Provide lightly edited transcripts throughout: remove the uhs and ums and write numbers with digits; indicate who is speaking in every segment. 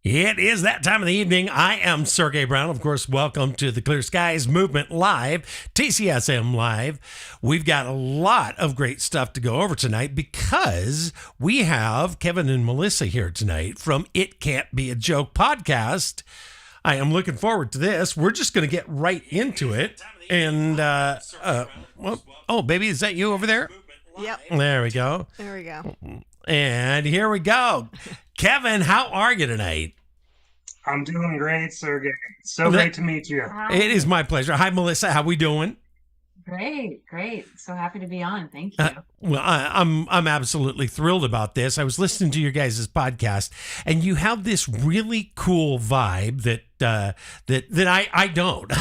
Speaker 1: It is that time of the evening. I am Serge Brown. Of course, welcome to the Clear Skies Movement Live, TCSM Live. We've got a lot of great stuff to go over tonight because we have Kevin and Melissa here tonight from It Can't Be a Joke podcast. I am looking forward to this. We're just going to get right into it. And, oh, baby, is that you over there?
Speaker 2: Yep.
Speaker 1: There we go.
Speaker 2: There we go.
Speaker 1: And here we go. Kevin, how are you tonight?
Speaker 3: I'm doing great, Sergey. So great to meet you.
Speaker 4: Hi.
Speaker 1: It is my pleasure. Hi, Melissa. How we doing?
Speaker 4: Great. So happy to be on. Thank you.
Speaker 1: Well, I'm absolutely thrilled about this. I was listening to your guys' podcast, and you have this really cool vibe that I don't.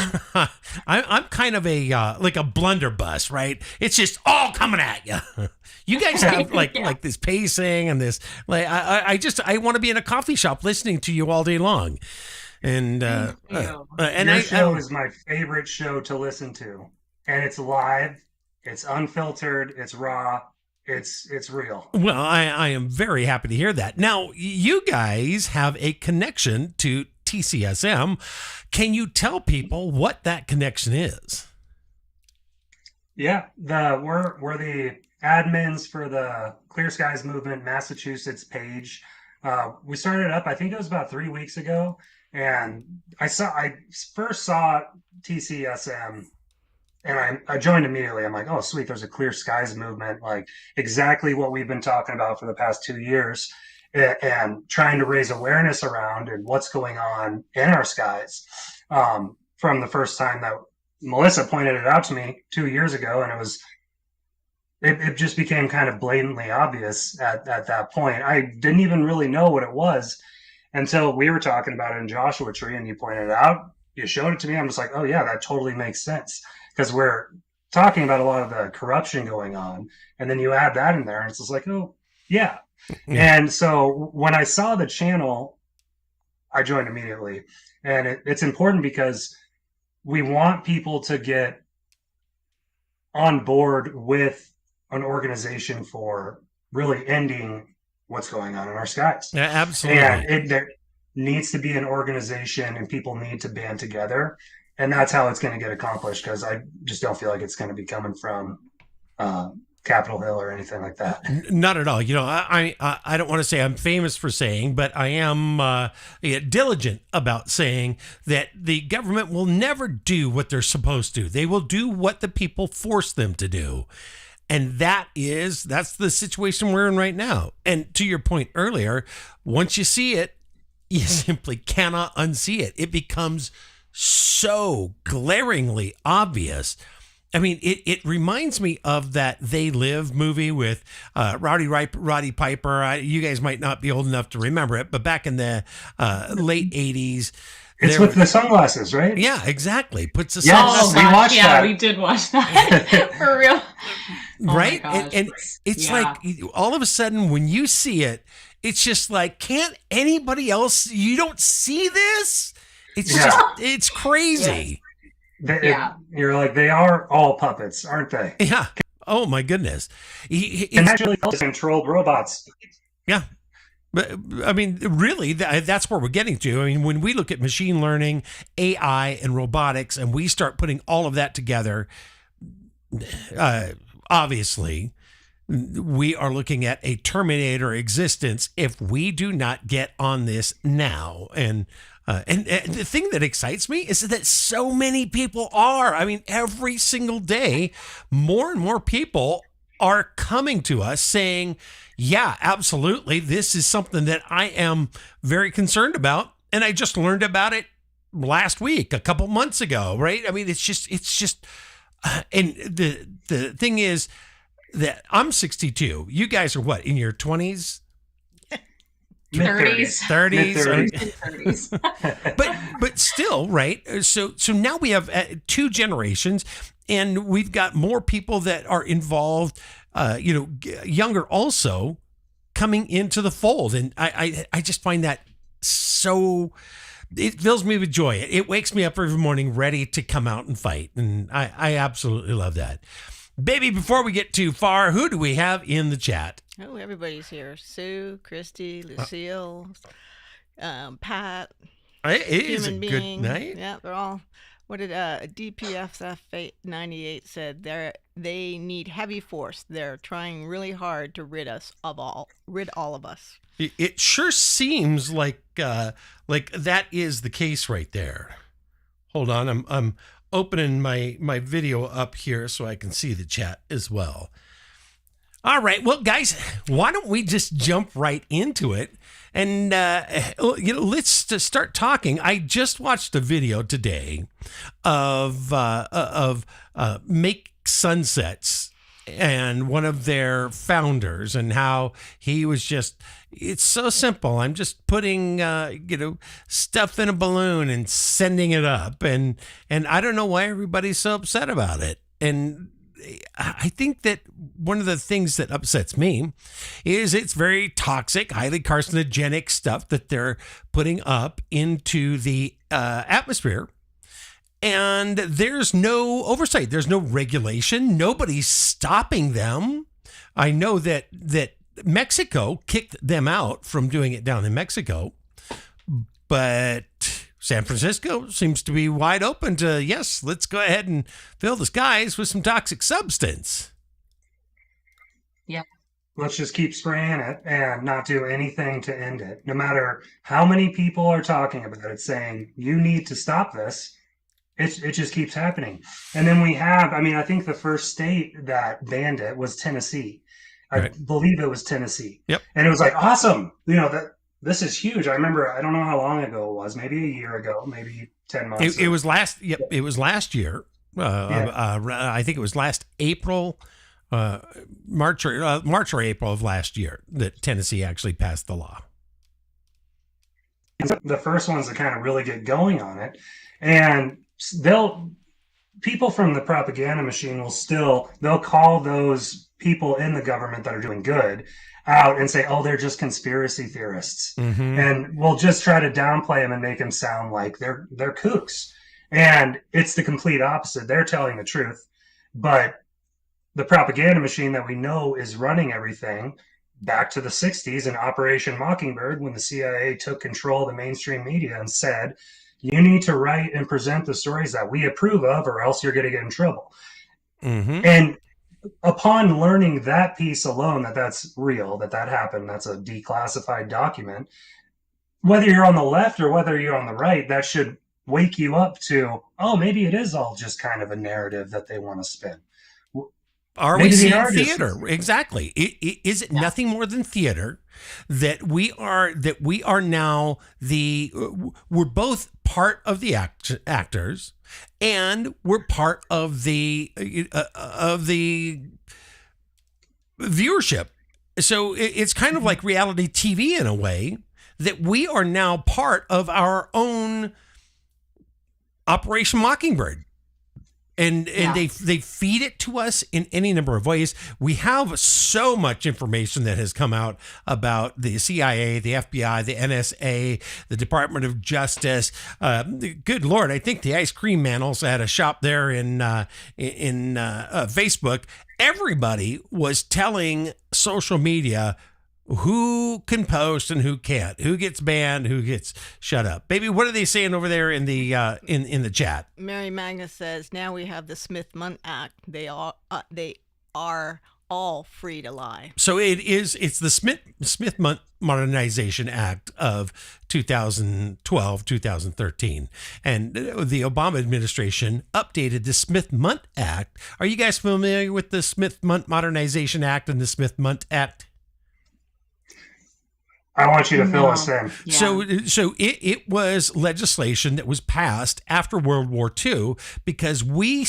Speaker 1: I'm kind of a like a blunderbuss, right? It's just all coming at you. You guys have like this pacing and this. Like I want to be in a coffee shop listening to you all day long. And
Speaker 3: your show is my favorite show to listen to. And it's live, it's unfiltered, it's raw, it's real.
Speaker 1: Well, I am very happy to hear that. Now, you guys have a connection to TCSM. Can you tell people what that connection is?
Speaker 3: Yeah, we're the admins for the Clear Skies Movement Massachusetts page. We started up, I think it was about 3 weeks ago, and I first saw TCSM. And I joined immediately. I'm like, oh, sweet, there's a Clear Skies movement, like exactly what we've been talking about for the past 2 years and trying to raise awareness around and what's going on in our skies. From the first time that Melissa pointed it out to me 2 years ago, and it just became kind of blatantly obvious at that point. I didn't even really know what it was until we were talking about it in Joshua Tree, and you pointed it out. You showed it to me. I'm just like, oh, yeah, that totally makes sense. Because we're talking about a lot of the corruption going on, and then you add that in there, and it's just like, oh, yeah. And so when I saw the channel, I joined immediately. And it's important because we want people to get on board with an organization for really ending what's going on in our skies.
Speaker 1: Yeah, absolutely.
Speaker 3: And there needs to be an organization, and people need to band together. And that's how it's going to get accomplished, because I just don't feel like it's going to be coming from Capitol Hill or anything like that.
Speaker 1: Not at all. You know, I don't want to say I'm famous for saying, but I am diligent about saying that the government will never do what they're supposed to. They will do what the people force them to do. And that's the situation we're in right now. And to your point earlier, once you see it, you simply cannot unsee it. It becomes so glaringly obvious. I mean, it reminds me of that They Live movie with Roddy Piper. You guys might not be old enough to remember it, but back in the late 80s.
Speaker 3: It's with the sunglasses, right?
Speaker 1: Yeah, exactly. Puts the
Speaker 3: sunglasses.
Speaker 4: We watched
Speaker 3: that.
Speaker 4: We did watch that. For real.
Speaker 1: Right?
Speaker 4: Oh
Speaker 1: and it's like all of a sudden when you see it, it's just like, can't anybody else? You don't see this? It's just, it's crazy.
Speaker 3: You're like, they are all puppets, aren't they?
Speaker 1: Yeah. Oh my goodness.
Speaker 3: And actually controlled robots.
Speaker 1: Yeah. But I mean, really, that's where we're getting to. I mean, when we look at machine learning, AI, and robotics, and we start putting all of that together, obviously, we are looking at a Terminator existence if we do not get on this now. And the thing that excites me is that so many people are. I mean, every single day, more and more people are coming to us saying, yeah, absolutely, this is something that I am very concerned about. And I just learned about it last week, a couple months ago, right? I mean, it's just, and the thing is that I'm 62. You guys are what, in your 20s?
Speaker 4: 30s.
Speaker 1: But still, right? So now we have two generations, and we've got more people that are involved, younger also coming into the fold. And I just find that so, it fills me with joy. It wakes me up every morning ready to come out and fight. And I absolutely love that. Baby, before we get too far, who do we have in the chat?
Speaker 2: Oh, everybody's here. Sue, Christy, Lucille, Pat,
Speaker 1: It is a
Speaker 2: human
Speaker 1: good
Speaker 2: being.
Speaker 1: night.
Speaker 2: Yeah, they're all. What did DPSF 98 said? They need heavy force. They're trying really hard to rid all of us.
Speaker 1: It sure seems like that is the case right there. Hold on, I'm opening my video up here so I can see the chat as well. All right, well, guys, why don't we just jump right into it? And let's just start talking. I just watched a video today of Make Sunsets and one of their founders, and how he was it's so simple. I'm just putting stuff in a balloon and sending it up, and I don't know why everybody's so upset about it. And I think that one of the things that upsets me is it's very toxic, highly carcinogenic stuff that they're putting up into the atmosphere. And there's no oversight. There's no regulation. Nobody's stopping them. I know that Mexico kicked them out from doing it down in Mexico, but San Francisco seems to be wide open to, yes, let's go ahead and fill the skies with some toxic substance.
Speaker 4: Yeah.
Speaker 3: Let's just keep spraying it and not do anything to end it. No matter how many people are talking about it, saying, you need to stop this, it just keeps happening. And then we have, I think the first state that banned it was Tennessee. I believe it was Tennessee.
Speaker 1: Yep.
Speaker 3: And it was like, awesome. This is huge. I remember, I don't know how long ago it was, maybe a year ago, maybe 10 months.
Speaker 1: It was last year. I think it was last April, March or April of last year that Tennessee actually passed the law.
Speaker 3: The first ones that kind of really get going on it. And people from the propaganda machine they'll call those people in the government that are doing good out and say, oh, they're just conspiracy theorists. Mm-hmm. And we'll just try to downplay them and make them sound like they're kooks. And it's the complete opposite. They're telling the truth. But the propaganda machine that we know is running everything, back to the 60s in Operation Mockingbird, when the CIA took control of the mainstream media and said, you need to write and present the stories that we approve of, or else you're going to get in trouble. Mm-hmm. And upon learning that piece alone, that's real, that happened, that's a declassified document, whether you're on the left or whether you're on the right, that should wake you up to, oh, maybe it is all just kind of a narrative that they want to spin.
Speaker 1: Are we seeing theater? Exactly. Is it nothing more than theater that we are now we're both part of the actors, and we're part of the viewership. So it's kind of like reality TV in a way, that we are now part of our own Operation Mockingbird. And they feed it to us in any number of ways. We have so much information that has come out about the CIA, the FBI, the NSA, the Department of Justice. Good Lord, I think the ice cream man also had a shop there in Facebook. Everybody was telling social media who can post and who can't, who gets banned, who gets shut up. Baby, what are they saying over there in the in the chat?
Speaker 2: Mary Magnus says, now we have the Smith-Mundt Act. They are all free to lie.
Speaker 1: So it's the Smith-Mundt Modernization Act of 2012, 2013. And the Obama administration updated the Smith-Mundt Act. Are you guys familiar with the Smith-Mundt Modernization Act and the Smith-Mundt Act?
Speaker 3: I want you to fill us in.
Speaker 1: Yeah. So it was legislation that was passed after World War II, because we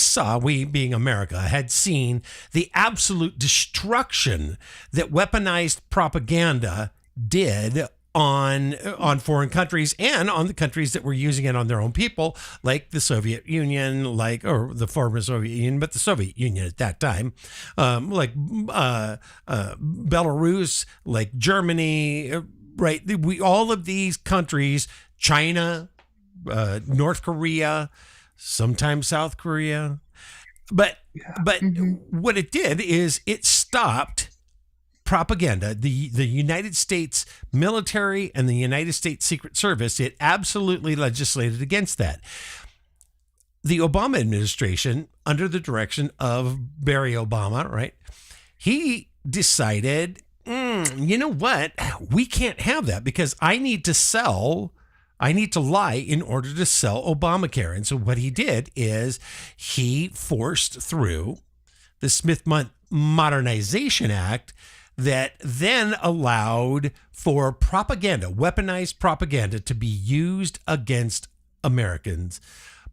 Speaker 1: being America, had seen the absolute destruction that weaponized propaganda did on foreign countries and on the countries that were using it on their own people, like the Soviet Union, or the former Soviet Union, but the Soviet Union at that time, like Belarus, like Germany, right? All of these countries, China, North Korea, sometimes South Korea, but what it did is it stopped propaganda, the United States military and the United States Secret Service, it absolutely legislated against that. The Obama administration, under the direction of Barry Obama, right? He decided, you know what? We can't have that because I need to lie in order to sell Obamacare. And so what he did is he forced through the Smith Modernization Act that then allowed for propaganda, weaponized propaganda, to be used against Americans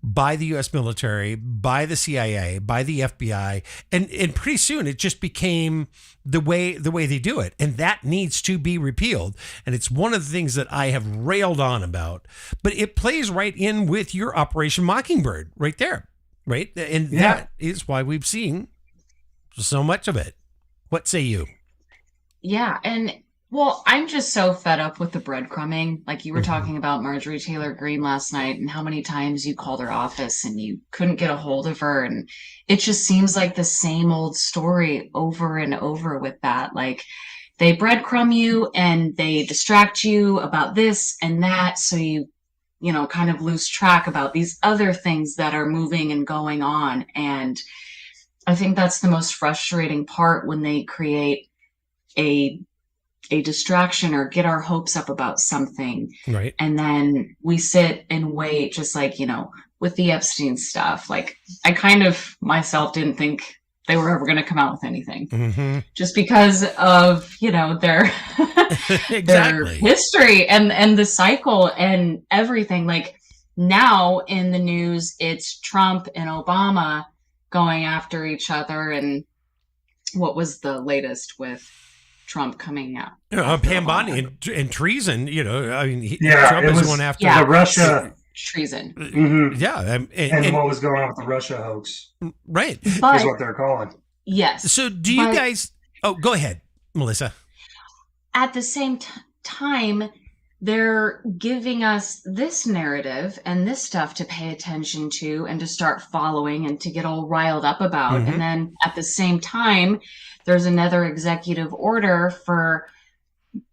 Speaker 1: by the U.S. military, by the CIA, by the FBI, and pretty soon it just became the way they do it, and that needs to be repealed. And it's one of the things that I have railed on about, but it plays right in with your Operation Mockingbird right there, right? And that is why we've seen so much of it. What say you?
Speaker 4: Yeah, and well, I'm just so fed up with the breadcrumbing. Like you were talking about Marjorie Taylor Greene last night and how many times you called her office and you couldn't get a hold of her. And it just seems like the same old story over and over with that. Like they breadcrumb you and they distract you about this and that. So you kind of lose track about these other things that are moving and going on. And I think that's the most frustrating part when they create a distraction or get our hopes up about something.
Speaker 1: Right.
Speaker 4: And then we sit and wait, just like, with the Epstein stuff. Like I kind of myself didn't think they were ever going to come out with anything just because of, their, their history and the cycle and everything. Like now in the news, it's Trump and Obama going after each other. And what was the latest with Trump coming out?
Speaker 1: Pam Bondi and treason, Trump is going after
Speaker 3: the Russia
Speaker 4: treason.
Speaker 3: And what was going on with the Russia hoax.
Speaker 1: Right.
Speaker 3: Is what they're calling.
Speaker 4: Yes.
Speaker 1: So do you guys, go ahead, Melissa.
Speaker 4: At the same time, they're giving us this narrative and this stuff to pay attention to and to start following and to get all riled up about. And then at the same time, there's another executive order for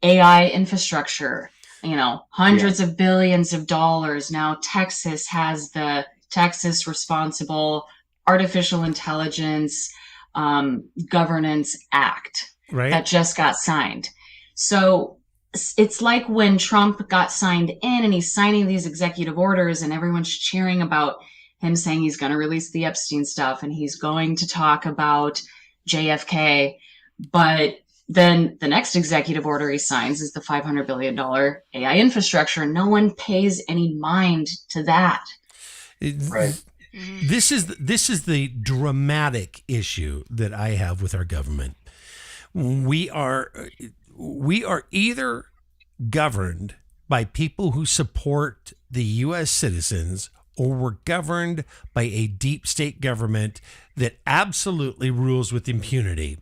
Speaker 4: AI infrastructure, hundreds of billions of dollars. Now Texas has the Texas Responsible Artificial Intelligence Governance Act that just got signed. So it's like when Trump got signed in and he's signing these executive orders and everyone's cheering about him saying he's going to release the Epstein stuff and he's going to talk about JFK. But then the next executive order he signs is the $500 billion AI infrastructure. No one pays any mind to that.
Speaker 3: Right.
Speaker 1: This is the dramatic issue that I have with our government. We are either governed by people who support the U.S. citizens, or we're governed by a deep state government that absolutely rules with impunity.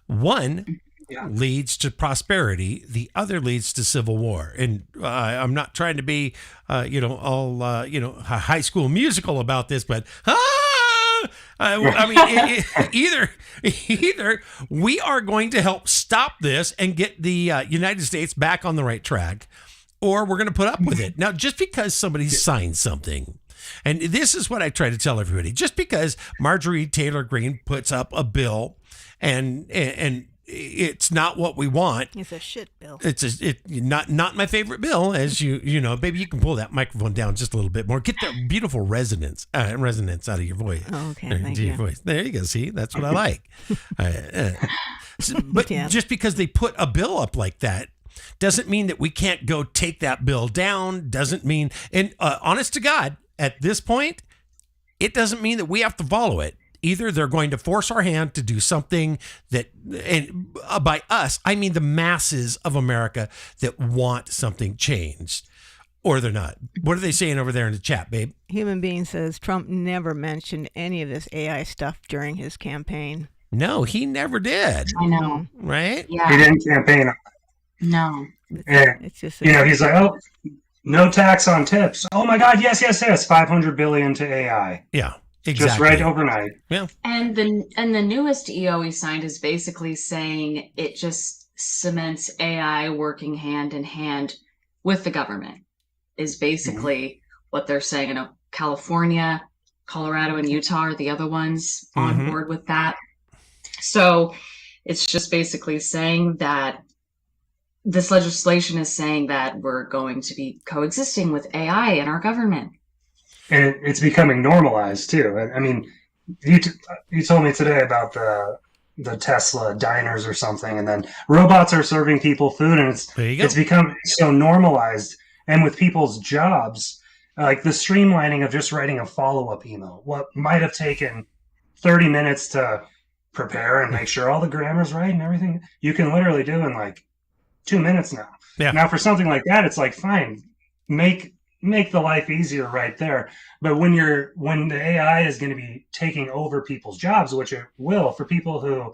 Speaker 1: One leads to prosperity, the other leads to civil war. And I'm not trying to be, all high school musical about this, but either we are going to help stop this and get the United States back on the right track, or we're going to put up with it. Now, just because somebody signs something, and this is what I try to tell everybody, just because Marjorie Taylor Greene puts up a bill and it's not what we want.
Speaker 2: It's a shit bill.
Speaker 1: It's not my favorite bill, as you know. Baby, you can pull that microphone down just a little bit more. Get that beautiful resonance out of your voice.
Speaker 2: Oh, okay, thank you.
Speaker 1: Voice. There you go. See, that's what I like. But just because they put a bill up like that doesn't mean that we can't go take that bill down. Doesn't mean, and honest to God, at this point, it doesn't mean that we have to follow it. Either they're going to force our hand to do something that, and by us, I mean the masses of America that want something changed, or they're not. What are they saying over there in the chat, babe?
Speaker 2: Human Being says Trump never mentioned any of this AI stuff during his campaign.
Speaker 1: No, he never did.
Speaker 4: I know.
Speaker 1: Right?
Speaker 4: Yeah.
Speaker 3: He didn't campaign on it.
Speaker 4: No.
Speaker 2: It's just
Speaker 3: he's like, oh, no tax on tips. Oh my God, yes, $500 billion to AI.
Speaker 1: Yeah. Exactly.
Speaker 3: Just right overnight.
Speaker 1: Yeah.
Speaker 4: And the newest EO he signed is basically saying it just cements AI working hand in hand with the government is basically what they're saying. You know, California, Colorado, and Utah are the other ones on board with that. So it's just basically saying that this legislation is saying that we're going to be coexisting with AI in our government.
Speaker 3: And it's becoming normalized too. I mean, you told me today about the Tesla diners or something, and then robots are serving people food, and it's become so normalized. And with people's jobs, like the streamlining of just writing a follow-up email, what might have taken 30 minutes to prepare and make sure all the grammar's right and everything, you can literally do in like 2 minutes now.
Speaker 1: Yeah.
Speaker 3: Now for something like that, it's like, fine, make the life easier right there. But when the AI is going to be taking over people's jobs, which it will, for people who,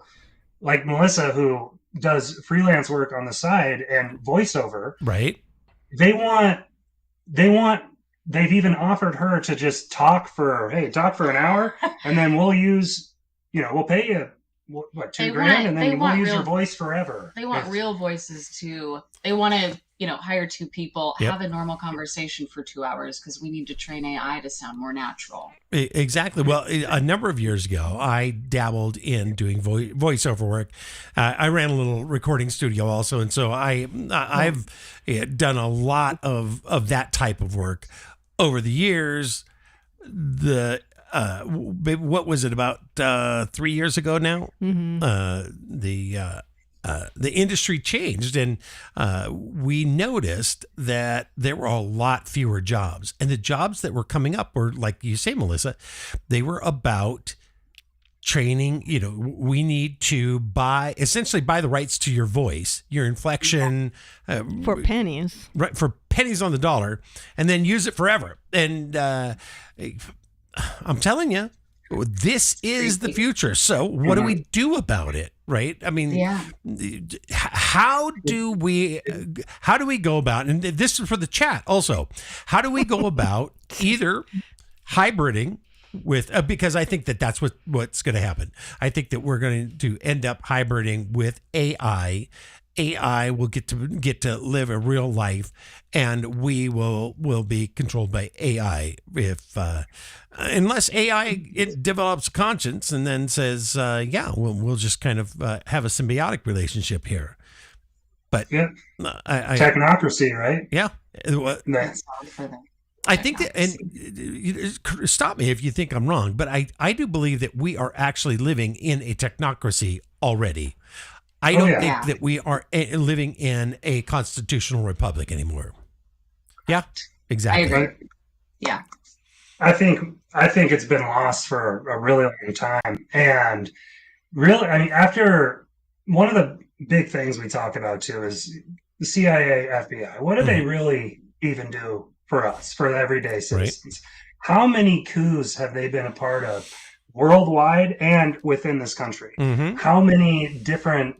Speaker 3: like Melissa, who does freelance work on the side and voiceover,
Speaker 1: right?
Speaker 3: They've even offered her to just talk for an hour, and then we'll pay you what, $2,000, and then we'll use your voice forever.
Speaker 4: They want real voices too. They want to, hire two people, have a normal conversation for 2 hours, because we need to train AI to sound more natural.
Speaker 1: Exactly. Well, a number of years ago, I dabbled in doing voiceover work. I ran a little recording studio also, and so I've done a lot of that type of work over the years. What was it, about 3 years ago now? The industry changed, and we noticed that there were a lot fewer jobs, and the jobs that were coming up were, like you say, Melissa, they were about training. We need to essentially buy the rights to your voice, your inflection,
Speaker 2: for pennies,
Speaker 1: right? For pennies on the dollar, and then use it forever. And I'm telling you, this is the future. So what do we do about it? Right? I mean, how do we go about, and this is for the chat also, how do we go about either hybriding with, because I think that's what's going to happen. I think that we're going to end up hybriding with AI. AI will get to live a real life, and we will be controlled by AI unless AI develops conscience and then says, we'll just kind of have a symbiotic relationship here. But
Speaker 3: technocracy, right?
Speaker 1: Yeah. I think that, and stop me if you think I'm wrong, but I do believe that we are actually living in a technocracy already. I don't think that we are living in a constitutional republic anymore. Yeah, exactly.
Speaker 4: I agree. Yeah.
Speaker 3: I think it's been lost for a really long time. And really, I mean, after one of the big things we talk about too is the CIA, FBI. What do they really even do for us, for the everyday citizens? Right. How many coups have they been a part of worldwide and within this country? How many different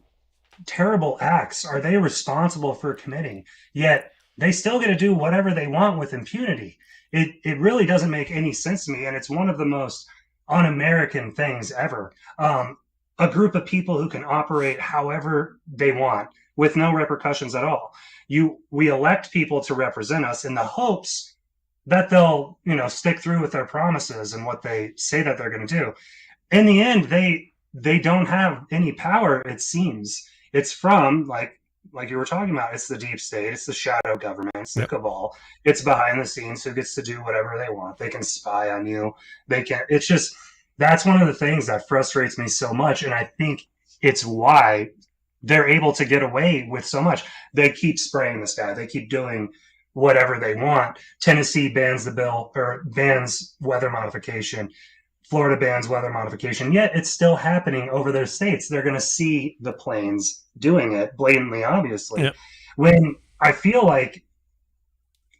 Speaker 3: terrible acts are they responsible for committing? Yet they still get to do whatever they want with impunity. It really doesn't make any sense to me, and it's one of the most un-American things ever. A group of people who can operate however they want with no repercussions at all. We elect people to represent us in the hopes that they'll, stick through with their promises and what they say that they're going to do. In the end, they don't have any power, it seems. It's from, like you were talking about, it's the deep state, it's the shadow government, it's the cabal, it's behind the scenes who gets to do whatever they want. They can spy on you. It's just, that's one of the things that frustrates me so much. And I think it's why they're able to get away with so much. They keep spraying the sky. They keep doing whatever they want. Tennessee bans the bill, or bans weather modification. Florida bans weather modification, yet it's still happening over their states. They're going to see the planes doing it blatantly, obviously. Yep. When I feel like,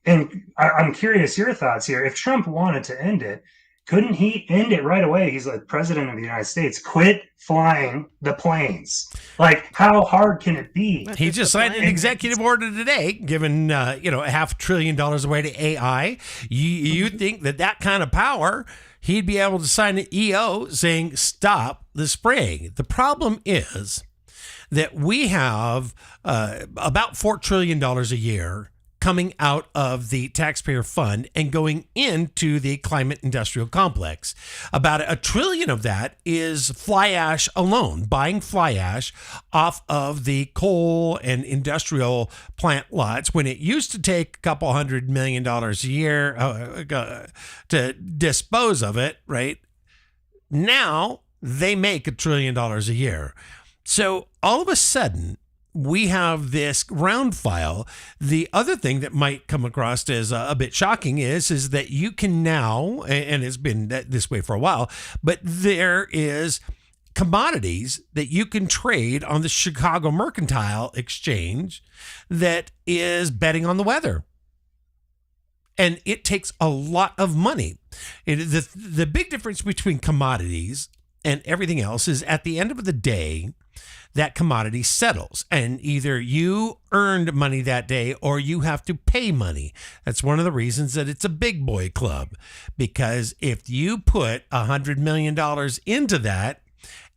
Speaker 3: and I'm curious your thoughts here, if Trump wanted to end it, couldn't he end it right away? He's like president of the United States. Quit flying the planes. Like, how hard can it be?
Speaker 1: He just signed an executive order today, giving $500 billion away to AI. You think that kind of power, he'd be able to sign an EO saying stop the spraying. The problem is that we have about $4 trillion a year coming out of the taxpayer fund and going into the climate industrial complex. About $1 trillion of that is fly ash alone, buying fly ash off of the coal and industrial plant lots, when it used to take a couple $100 million a year to dispose of it, right? Now they make $1 trillion a year. So all of a sudden, we have this round file. The other thing that might come across as a bit shocking is that you can now, and it's been this way for a while, but there is commodities that you can trade on the Chicago Mercantile Exchange that is betting on the weather. And it takes a lot of money. The big difference between commodities and everything else is, at the end of the day, that commodity settles, and either you earned money that day or you have to pay money. That's one of the reasons that it's a big boy club, because if you put $100 million into that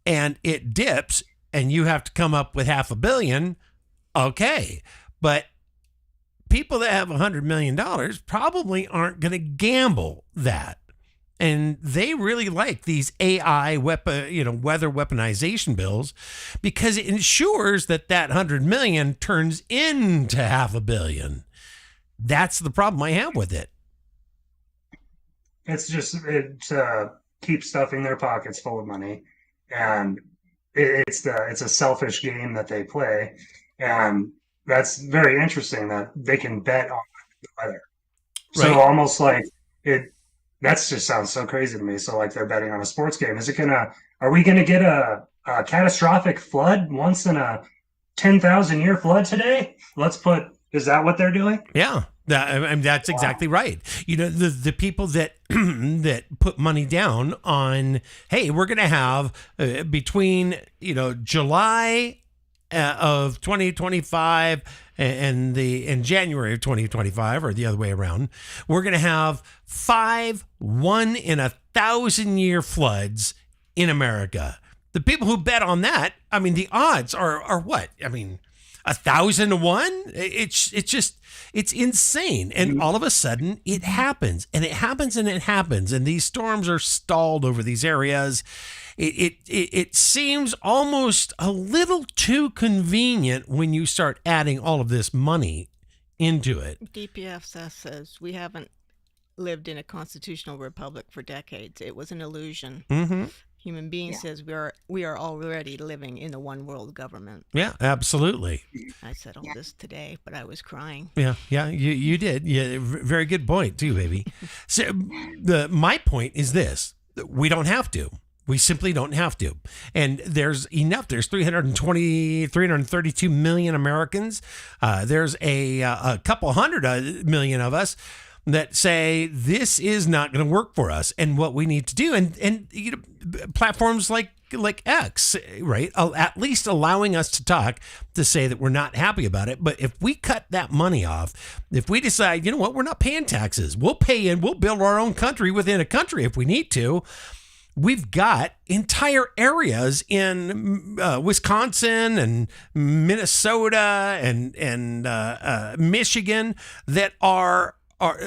Speaker 1: and it dips and you have to come up with $500 million, okay. But people that have $100 million probably aren't going to gamble that. And they really like these AI weather weaponization bills, because it ensures that $100 million turns into $500 million. That's the problem I have with it.
Speaker 3: It's just, it keeps stuffing their pockets full of money, and it's a selfish game that they play, and that's very interesting that they can bet on the weather.
Speaker 1: Right.
Speaker 3: So almost like it. That just sounds so crazy to me. So like they're betting on a sports game. Are we gonna get a catastrophic flood, once in a 10,000 year flood today? Is that what they're doing?
Speaker 1: Yeah. That's exactly right. You know, the people that that put money down on, hey, we're going to have between, July of 2025 and January of 2025, or the other way around, we're going to have 5 1 in 1,000 year floods in America. The people who bet on that, I mean, the odds are what? I mean, 1,000 to 1? It's insane. And all of a sudden it happens, and it happens, and it happens. And these storms are stalled over these areas. It seems almost a little too convenient when you start adding all of this money into it.
Speaker 2: DPSS says we haven't lived in a constitutional republic for decades. It was an illusion.
Speaker 1: Mm-hmm.
Speaker 2: Human beings says we are already living in a one world government.
Speaker 1: Yeah, absolutely.
Speaker 2: I said all this today, but I was crying.
Speaker 1: Yeah, you did. Yeah, very good point too, baby. So my point is this: we don't have to. We simply don't have to. And there's enough. There's 332 million Americans. There's a couple hundred million of us that say this is not going to work for us, and what we need to do, and platforms like X, right, at least allowing us to talk, to say that we're not happy about it. But if we cut that money off, if we decide, you know what, we're not paying taxes, we'll pay in, we'll build our own country within a country if we need to. We've got entire areas in Wisconsin and Minnesota and Michigan that are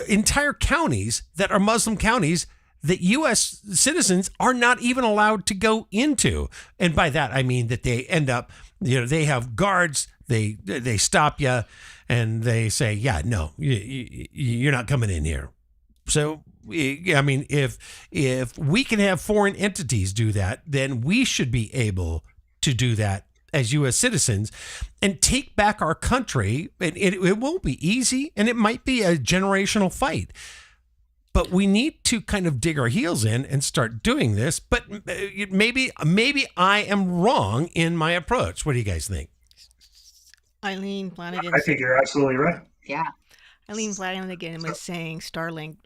Speaker 1: entire counties that are Muslim counties that U.S. citizens are not even allowed to go into. And by that, I mean that they end up, they have guards, they stop you, and they say, yeah, no, you're not coming in here. So, I mean, if we can have foreign entities do that, then we should be able to do that as U.S. citizens and take back our country. And it won't be easy, and it might be a generational fight. But we need to kind of dig our heels in and start doing this. But maybe I am wrong in my approach. What do you guys think?
Speaker 2: Eileen Flanagan.
Speaker 3: I think you're absolutely right.
Speaker 4: Yeah.
Speaker 2: Eileen Flanagan was saying Starlink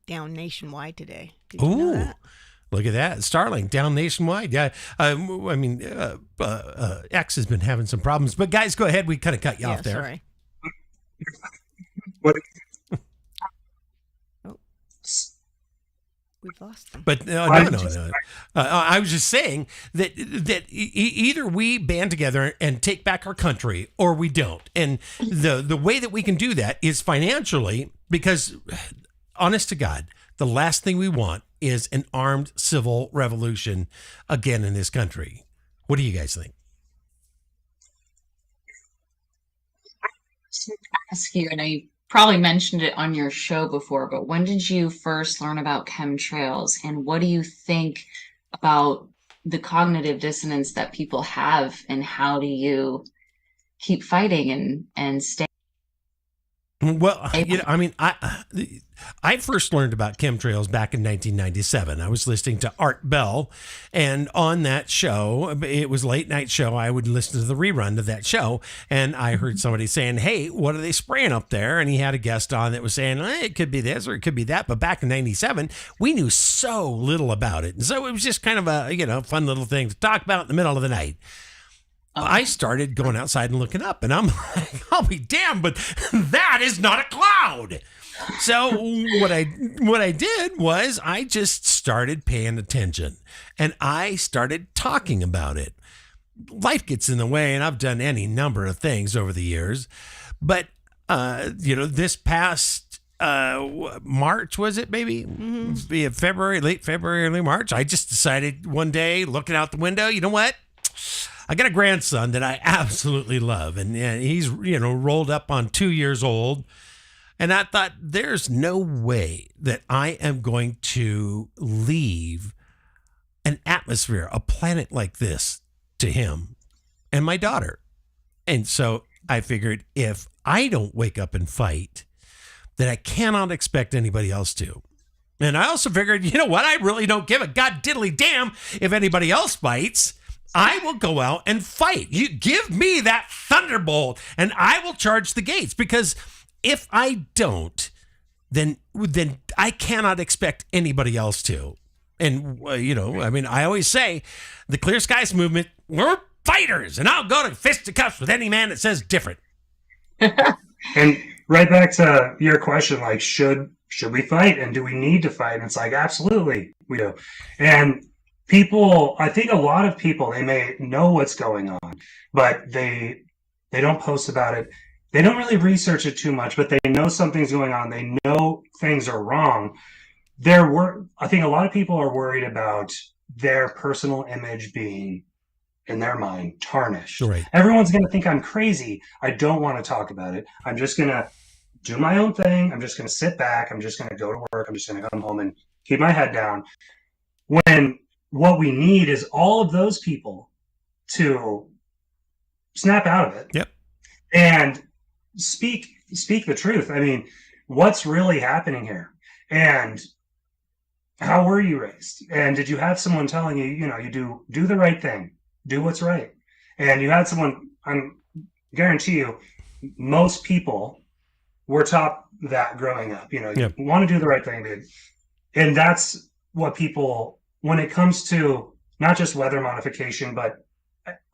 Speaker 2: down nationwide today. Did you know that?
Speaker 1: Look at that. Starlink down nationwide. Yeah. I mean, X has been having some problems. But guys, go ahead. We kind of cut you off there.
Speaker 2: Sorry.
Speaker 3: What?
Speaker 2: We've lost them.
Speaker 1: But no. I was just saying that either we band together and take back our country, or we don't. And the way that we can do that is financially, because, honest to God, the last thing we want is an armed civil revolution again in this country. What do you guys think?
Speaker 4: Ask you, and I probably mentioned it on your show before, but when did you first learn about chemtrails, and what do you think about the cognitive dissonance that people have, and how do you keep fighting and stay?
Speaker 1: Well, I mean, I first learned about chemtrails back in 1997. I was listening to Art Bell, and on that show, it was a late night show. I would listen to the rerun of that show, and I heard somebody saying, "Hey, what are they spraying up there?" And he had a guest on that was saying, "It could be this or it could be that." But back in '97, we knew so little about it, and so it was just kind of a fun little thing to talk about in the middle of the night. I started going outside and looking up, and I'm like, I'll be damned, but that is not a cloud. So what I did was I just started paying attention, and I started talking about it. Life gets in the way, and I've done any number of things over the years. But, this past March, was it maybe? Mm-hmm. February, late February, early March, I just decided one day, looking out the window, you know what? I got a grandson that I absolutely love, and he's rolled up on 2 years old, and I thought, there's no way that I am going to leave an atmosphere, a planet like this, to him and my daughter. And so I figured, if I don't wake up and fight, that I cannot expect anybody else to. And I also figured, you know what? I really don't give a god diddly damn if anybody else fights. I will go out and fight. You give me that thunderbolt, and I will charge the gates. Because if I don't, then I cannot expect anybody else to. And I always say, the Clear Skies movement, we're fighters, and I'll go to fisticuffs with any man that says different.
Speaker 3: And right back to your question, like, should we fight, and do we need to fight? And it's like, absolutely, we do. And people, I think a lot of people, they may know what's going on, but they don't post about it. They don't really research it too much, but they know something's going on. They know things are wrong. I think a lot of people are worried about their personal image being, in their mind, tarnished.
Speaker 1: Right.
Speaker 3: Everyone's going to think I'm crazy. I don't want to talk about it. I'm just going to do my own thing. I'm just going to sit back. I'm just going to go to work. I'm just going to come home and keep my head down. When what we need is all of those people to snap out of it.
Speaker 1: Yep.
Speaker 3: And speak the truth. I mean, what's really happening here? And how were you raised? And did you have someone telling you, you do the right thing, do what's right? And you had someone, I guarantee you, most people were taught that growing up. You want to do the right thing, dude. And that's what people, when it comes to not just weather modification, but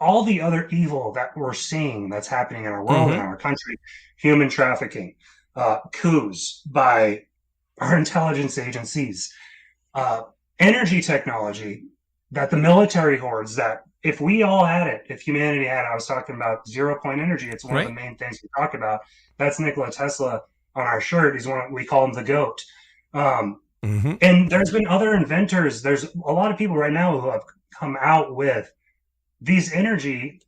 Speaker 3: all the other evil that we're seeing that's happening in our world, in our country, human trafficking, coups by our intelligence agencies, energy technology that the military hoards, that if we all had it, if humanity had it, I was talking about 0-point energy. It's one of the main things we talk about. That's Nikola Tesla on our shirt. He's we call him the GOAT. And there's been other inventors. There's a lot of people right now who have come out with these energy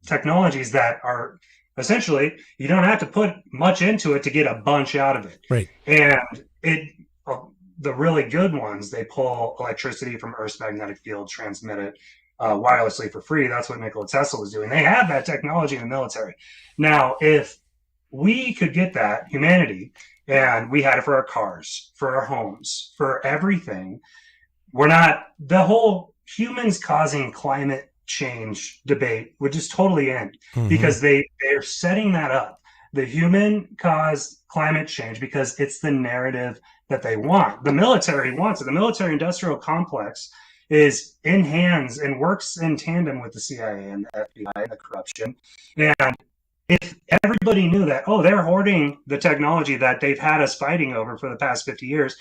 Speaker 3: technologies that are essentially, you don't have to put much into it to get a bunch out of it.
Speaker 1: Right.
Speaker 3: And the really good ones, they pull electricity from Earth's magnetic field, transmit it wirelessly for free. That's what Nikola Tesla was doing. They have that technology in the military. Now, if we could get that, humanity, and we had it for our cars, for our homes, for everything, the whole humans causing climate change debate would just totally end, because they're setting that up. The human caused climate change because it's the narrative that they want. The military wants it. The military industrial complex is in hands and works in tandem with the CIA and the FBI, the corruption. And if everybody knew that, they're hoarding the technology that they've had us fighting over for the past 50 years,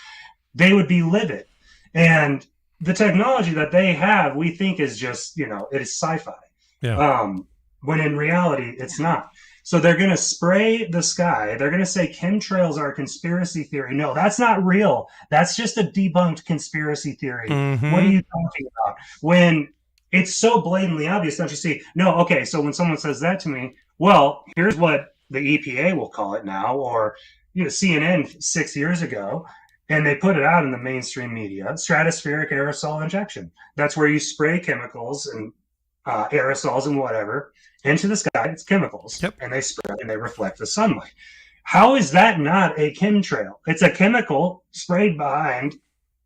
Speaker 3: they would be livid. And the technology that they have, we think is just, it is sci-fi.
Speaker 1: Yeah.
Speaker 3: When in reality, it's not. So they're going to spray the sky. They're going to say chemtrails are a conspiracy theory. No, that's not real. That's just a debunked conspiracy theory.
Speaker 1: Mhm.
Speaker 3: What are you talking about? When it's so blatantly obvious, don't you see? No, okay, so when someone says that to me, well, here's what the EPA will call it now, or CNN 6 years ago, and they put it out in the mainstream media: stratospheric aerosol injection. That's where you spray chemicals and aerosols and whatever into the sky. It's chemicals,
Speaker 1: Yep.
Speaker 3: and they spread and they reflect the sunlight. How is that not a chemtrail? It's a chemical sprayed behind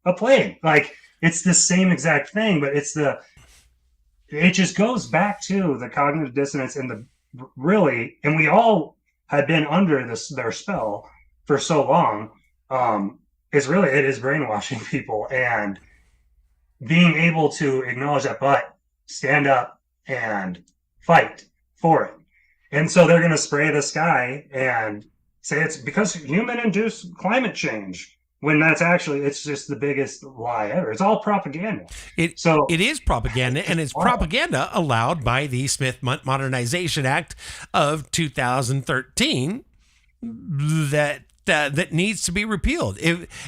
Speaker 3: a plane. Like, it's the same exact thing, but it just goes back to the cognitive dissonance and and we all had been under their spell for so long. It is brainwashing people, and being able to acknowledge that, but stand up and fight for it. And so they're going to spray the sky and say it's because human-induced climate change, when it's just the biggest lie ever. It's all propaganda.
Speaker 1: It is propaganda, and it's propaganda allowed by the Smith Modernization Act of 2013 that needs to be repealed.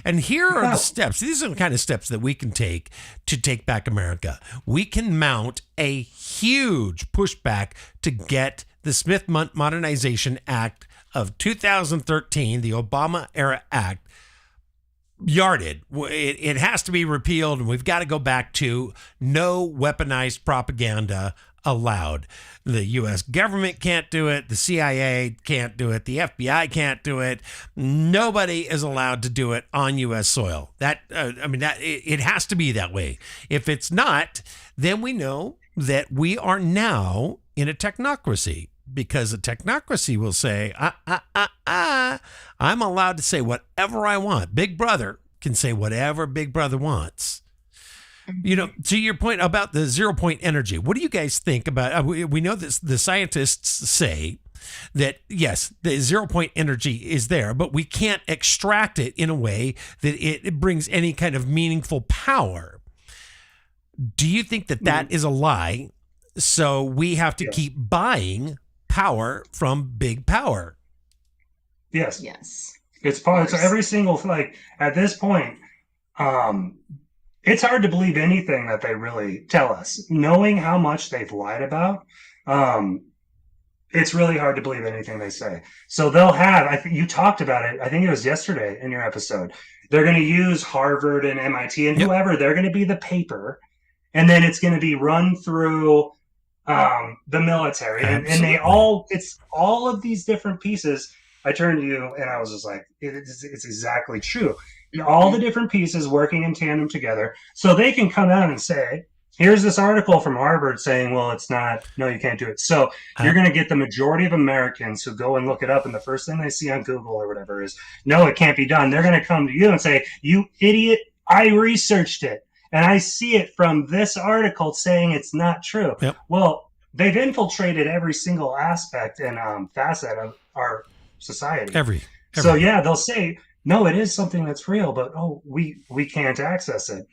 Speaker 1: And here are the steps. These are the kind of steps that we can take to take back America. We can mount a huge pushback to get the Smith Modernization Act of 2013, the Obama era act, yarded. It has to be repealed, and we've got to go back to no weaponized propaganda allowed. The U.S. government can't do it. The CIA can't do it. The FBI can't do it. Nobody is allowed to do it on U.S. soil. It has to be that way. If it's not, then we know that we are now in a technocracy, because a technocracy will say, I'm allowed to say whatever I want. Big Brother can say whatever Big Brother wants. To your point about the 0 point energy, what do you guys think about? We know that the scientists say that, yes, the 0 point energy is there, but we can't extract it in a way that it brings any kind of meaningful power. Do you think that is a lie? So we have to keep buying power from big power.
Speaker 3: Yes. It's
Speaker 4: So
Speaker 3: every single, at this point, it's hard to believe anything that they really tell us. Knowing how much they've lied about, it's really hard to believe anything they say. So they'll have, you talked about it, I think it was yesterday in your episode, they're going to use Harvard and MIT and whoever, they're going to be the paper, and then it's going to be run through the military. And they it's all of these different pieces. I turned to you and I was just like, it's exactly true. All the different pieces working in tandem together, so they can come out and say, here's this article from Harvard saying, well, it's not, no, you can't do it. So you're going to get the majority of Americans who go and look it up, and the first thing they see on Google or whatever is, no, it can't be done. They're going to come to you and say, you idiot, I researched it, and I see it from this article saying it's not true.
Speaker 1: Yep.
Speaker 3: Well, they've infiltrated every single aspect and facet of our society.
Speaker 1: Every.
Speaker 3: So yeah, they'll say, no, it is something that's real, but we can't access it.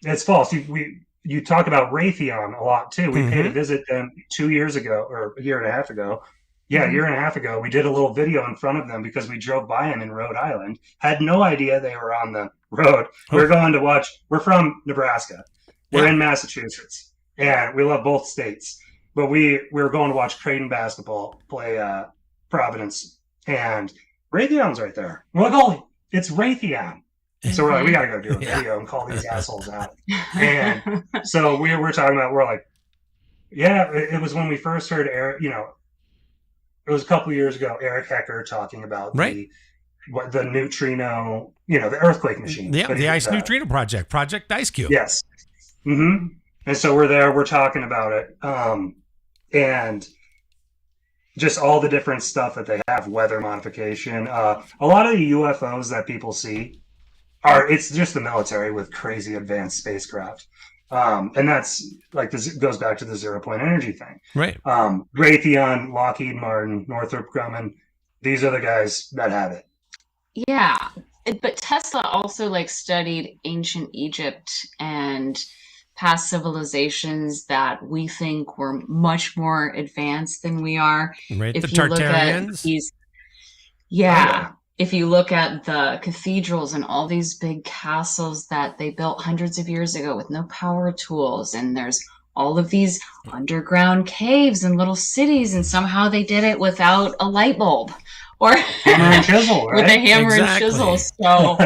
Speaker 3: It's false. You talk about Raytheon a lot too. We paid a visit them 2 years ago, or a year and a half ago. Yeah, a year and a half ago. We did a little video in front of them because we drove by them in Rhode Island. Had no idea they were on the road. We're going to watch. We're from Nebraska. We're in Massachusetts, and we love both states. But we were going to watch Creighton basketball play Providence, and Raytheon's right there. We're like, oh, it's Raytheon. So we're like, we got to go do a video and call these assholes out. And so we were talking about, we're like, yeah, it was when we first heard Eric, it was a couple of years ago, Eric Hecker talking about the neutrino, the earthquake machine.
Speaker 1: Yeah, the Ice Neutrino Project, Project Ice Cube.
Speaker 3: Yes. Mm-hmm. And so we're there, we're talking about it. And just all the different stuff that they have, weather modification. A lot of the UFOs that people see it's just the military with crazy advanced spacecraft. And that's this goes back to the 0 point energy thing.
Speaker 1: Right.
Speaker 3: Raytheon, Lockheed Martin, Northrop Grumman, these are the guys that have it.
Speaker 4: Yeah. But Tesla also like studied ancient Egypt and past civilizations that we think were much more advanced than we are.
Speaker 1: Right? The
Speaker 4: If you look at
Speaker 1: Tartarians.
Speaker 4: these,
Speaker 3: yeah.
Speaker 4: yeah, if you look at the cathedrals and all these big castles that they built hundreds of years ago with no power tools, and there's all of these underground caves and little cities, and somehow they did it without a light bulb or
Speaker 3: Hammer and chisel,
Speaker 4: with a
Speaker 3: right?
Speaker 4: hammer
Speaker 1: Exactly.
Speaker 4: and chisel. So,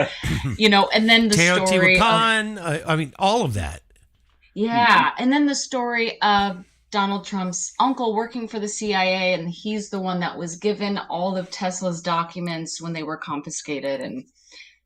Speaker 4: and then the story of,
Speaker 1: Teotihuacan. I mean, all of that.
Speaker 4: yeah, and then the story of Donald Trump's uncle working for the CIA, and he's the one that was given all of Tesla's documents when they were confiscated. And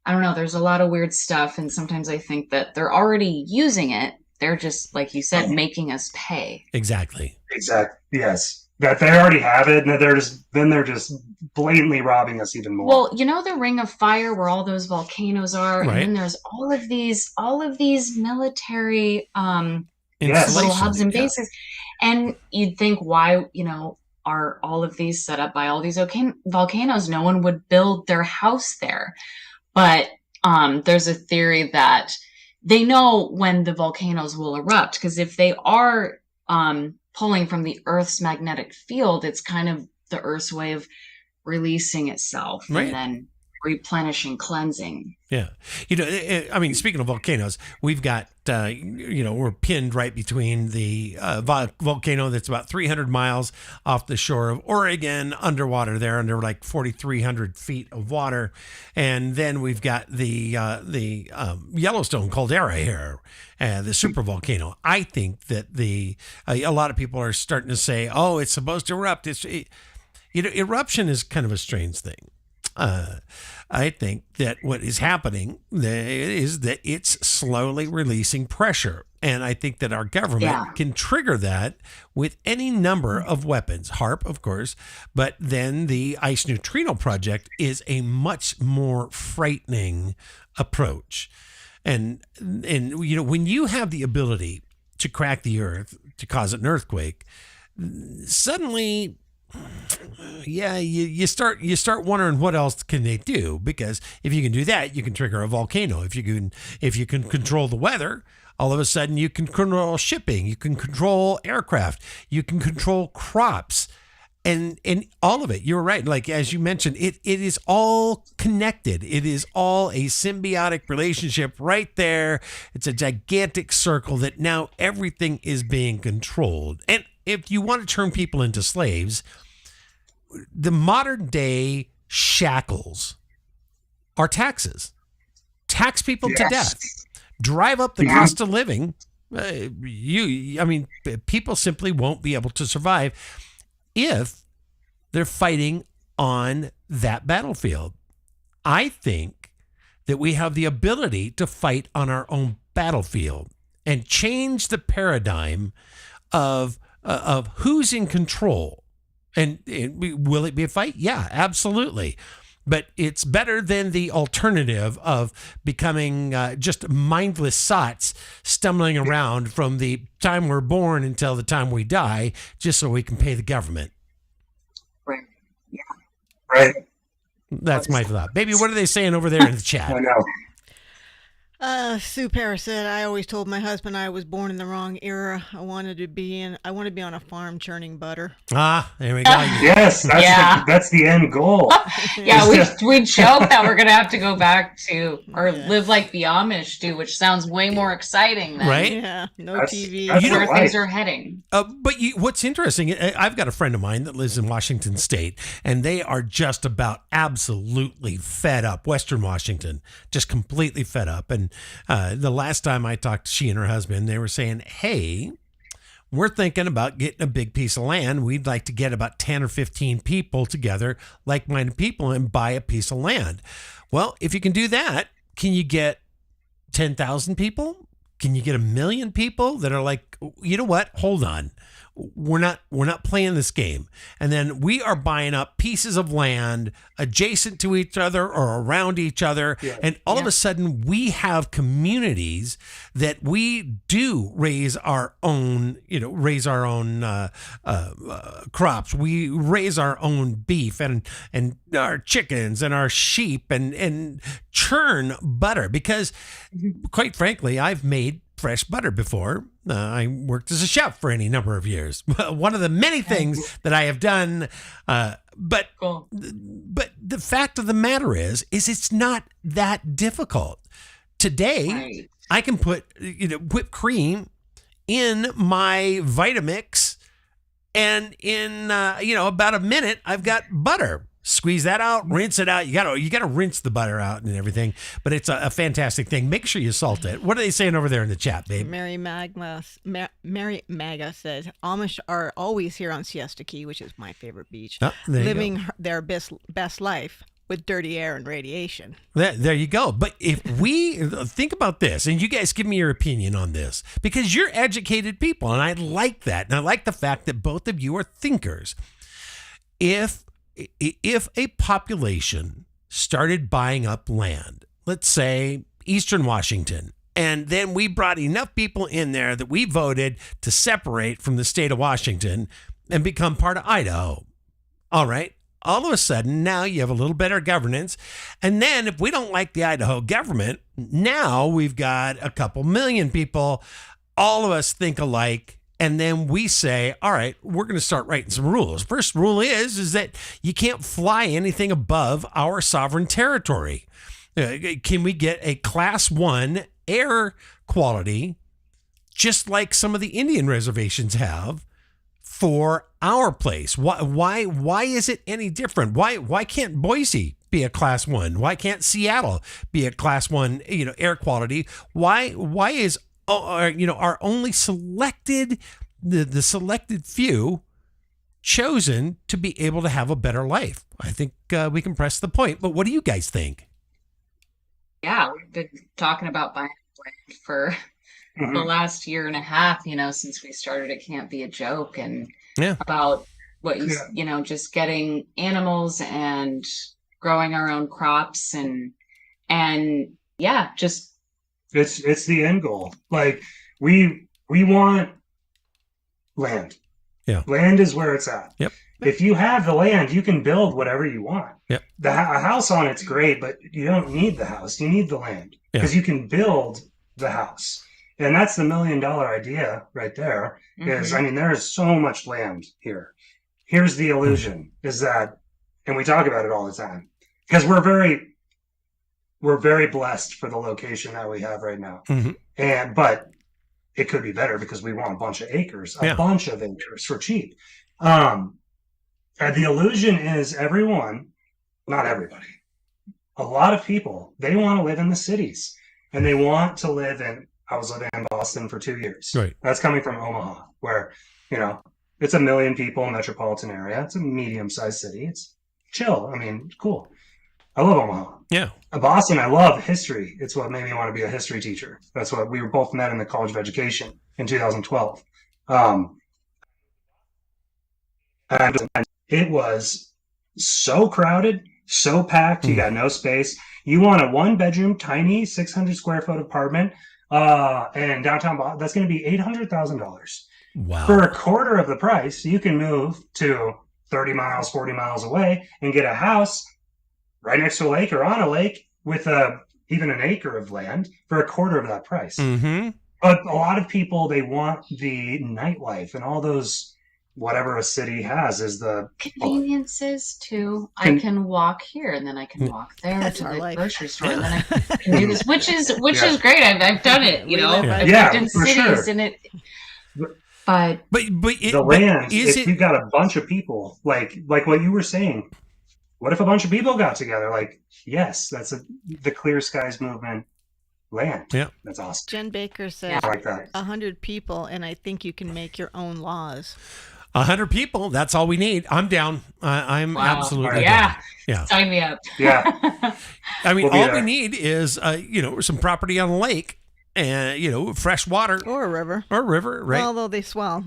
Speaker 4: I don't know, there's a lot of weird stuff, and sometimes I think that they're already using it. They're just, like you said, making us pay.
Speaker 1: Exactly.
Speaker 3: Exactly. Yes. That they already have it, and they're just blatantly robbing us even more.
Speaker 4: Well, the Ring of Fire where all those volcanoes are,
Speaker 1: Right.
Speaker 4: and then there's all of these military
Speaker 3: Yes.
Speaker 4: little
Speaker 1: Installation,
Speaker 4: hubs and
Speaker 1: yeah.
Speaker 4: bases. And you'd think, why, are all of these set up by all these volcanoes? No one would build their house there. But there's a theory that they know when the volcanoes will erupt, because if they are pulling from the Earth's magnetic field, it's kind of the Earth's way of releasing itself
Speaker 1: Right.
Speaker 4: and then replenishing, cleansing.
Speaker 1: Yeah. I mean, speaking of volcanoes, we've got, we're pinned right between the volcano that's about 300 miles off the shore of Oregon, underwater there, under like 4,300 feet of water. And then we've got the Yellowstone caldera here, the supervolcano. I think that a lot of people are starting to say, oh, it's supposed to erupt. Eruption is kind of a strange thing. I think that what is happening is that it's slowly releasing pressure. And I think that our government can trigger that with any number of weapons. HARP, of course, but then the Ice Neutrino Project is a much more frightening approach. And when you have the ability to crack the earth, to cause an earthquake, suddenly... yeah, you start wondering what else can they do, because if you can do that, you can trigger a volcano. If you can control the weather, all of a sudden you can control shipping, you can control aircraft, you can control crops, and all of it. You're right. Like, as you mentioned, it is all connected. It is all a symbiotic relationship right there. It's a gigantic circle that now everything is being controlled. And if you want to turn people into slaves, the modern day shackles are taxes. Tax people to death. Drive up the cost of living. People simply won't be able to survive if they're fighting on that battlefield. I think that we have the ability to fight on our own battlefield and change the paradigm of who's in control. And will it be a fight? Yeah, absolutely. But it's better than the alternative of becoming just mindless sots stumbling around from the time we're born until the time we die, just so we can pay the government.
Speaker 4: Right. Yeah.
Speaker 3: Right.
Speaker 1: That's my thought. Baby, what are they saying over there in the chat?
Speaker 3: I know.
Speaker 2: Sue Paris said, I always told my husband I was born in the wrong era. I want to be on a farm churning butter.
Speaker 1: Ah, there we go.
Speaker 3: Yes, that's the end goal.
Speaker 4: Yeah, we joke that we're gonna have to go back to live like the Amish do, which sounds way more exciting than
Speaker 1: Right?
Speaker 2: Yeah, no
Speaker 3: That's-
Speaker 2: TV.
Speaker 3: that's
Speaker 4: where
Speaker 3: right.
Speaker 4: things are heading.
Speaker 1: But what's interesting, I've got a friend of mine that lives in Washington State, and they are just about absolutely fed up. Western Washington, just completely fed up. And the last time I talked to she and her husband, they were saying, hey, we're thinking about getting a big piece of land. We'd like to get about 10 or 15 people together, like-minded people, and buy a piece of land. Well, if you can do that, can you get 10,000 people? Can you get 1 million people that are like, you know what? Hold on. we're not playing this game. And then we are buying up pieces of land adjacent to each other or around each other.
Speaker 3: Yeah.
Speaker 1: And all of a sudden we have communities that we do raise our own crops. We raise our own beef and our chickens and our sheep and churn butter, because quite frankly, I've made fresh butter before. I worked as a chef for any number of years. One of the many things that I have done. But the fact of the matter is it's not that difficult. Today,
Speaker 4: Right.
Speaker 1: I can put whipped cream in my Vitamix, and in about a minute, I've got butter. Squeeze that out, rinse it out. You gotta rinse the butter out and everything. But it's a fantastic thing. Make sure you salt it. What are they saying over there in the chat, babe?
Speaker 2: Mary Maga says Amish are always here on Siesta Key, which is my favorite beach,
Speaker 1: Oh, there you
Speaker 2: living their best life with dirty air and radiation.
Speaker 1: There you go. But if we think about this, and you guys give me your opinion on this, because you're educated people, and I like that. And I like the fact that both of you are thinkers. If a population started buying up land, let's say Eastern Washington, and then we brought enough people in there that we voted to separate from the state of Washington and become part of Idaho. All right. All of a sudden, now you have a little better governance. And then if we don't like the Idaho government, now we've got a couple million people, all of us think alike. And then we say, all right, we're going to start writing some rules. First rule is that you can't fly anything above our sovereign territory. Can we get a class 1 air quality, just like some of the Indian reservations have, for our place? Why is it any different? Why can't Boise be a class 1? Why can't Seattle be a class 1, air quality? Why is our only selected, the selected few chosen to be able to have a better life? I think we can press the point. But what do you guys think?
Speaker 4: Yeah, we've been talking about buying land for the last year and a half, since we started It Can't Be a Joke, and about what just getting animals and growing our own crops and just
Speaker 3: It's the end goal. Like we want land.
Speaker 1: Yeah.
Speaker 3: Land is where it's at.
Speaker 1: Yep.
Speaker 3: If you have the land, you can build whatever you want.
Speaker 1: Yep.
Speaker 3: A house on it's great, but you don't need the house. You need the land because you can build the house. And that's the $1 million idea right there. Is, there is so much land here. Here's the illusion is that, and we talk about it all the time, because we're very blessed for the location that we have right now. But it could be better because we want a bunch of acres for cheap. The illusion is everyone, not everybody, a lot of people, they want to live in the cities, and they want to live in, I was living in Boston for 2 years.
Speaker 1: Right.
Speaker 3: That's coming from Omaha, where, it's 1 million people metropolitan area. It's a medium-sized city. It's chill. Cool. I love Omaha.
Speaker 1: Yeah.
Speaker 3: Boston, I love history. It's what made me want to be a history teacher. That's what we were both met in the College of Education in 2012. And it was so crowded, so packed. You got no space. You want a 1-bedroom, tiny 600 square foot apartment in downtown Boston. That's going to be $800,000.
Speaker 1: Wow.
Speaker 3: For a quarter of the price, you can move to 30 miles, 40 miles away and get a house right next to a lake or on a lake with even an acre of land for a quarter of that price. But a lot of people, they want the nightlife and all those, whatever a city has is the
Speaker 4: conveniences too. I can walk here and then I can walk there
Speaker 2: That's
Speaker 4: to
Speaker 2: our
Speaker 4: the
Speaker 2: life.
Speaker 4: grocery store and then I can do this, which is great. I've done it,
Speaker 2: We live by
Speaker 4: I've
Speaker 3: Yeah,
Speaker 4: lived in
Speaker 3: for
Speaker 4: cities
Speaker 3: sure.
Speaker 4: and it, but
Speaker 3: the land. If you've got a bunch of people, like what you were saying, what if a bunch of people got together? Like, yes, that's the Clear Skies movement land.
Speaker 1: Yeah.
Speaker 3: That's awesome.
Speaker 2: Jen Baker says
Speaker 3: I like that.
Speaker 2: 100 people, and I think you can make your own laws.
Speaker 1: 100 people. That's all we need. I'm down. I'm
Speaker 4: Wow.
Speaker 1: absolutely
Speaker 4: Yeah.
Speaker 1: down. Yeah.
Speaker 4: sign me up.
Speaker 3: Yeah.
Speaker 1: I mean,
Speaker 3: We'll be
Speaker 1: all
Speaker 3: there.
Speaker 1: we need is, some property on the lake, and fresh water
Speaker 2: Or a river.
Speaker 1: right?
Speaker 2: Although they swell.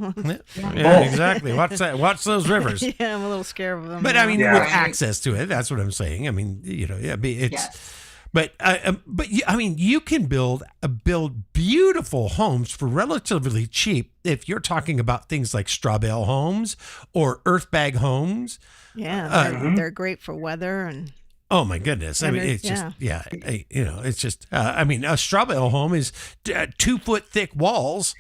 Speaker 1: Yeah, exactly. Watch those rivers.
Speaker 2: Yeah, I'm a little scared of them.
Speaker 1: But
Speaker 2: now.
Speaker 1: I mean,
Speaker 3: Yeah.
Speaker 1: with access to it, that's what I'm saying. I mean, it's.
Speaker 4: Yes.
Speaker 1: But I mean, you can build beautiful homes for relatively cheap if you're talking about things like straw bale homes or earth bag homes.
Speaker 2: Yeah, they're great for weather and.
Speaker 1: Oh my goodness! I mean, it's just it's just. I mean, a straw bale home is 2 foot thick walls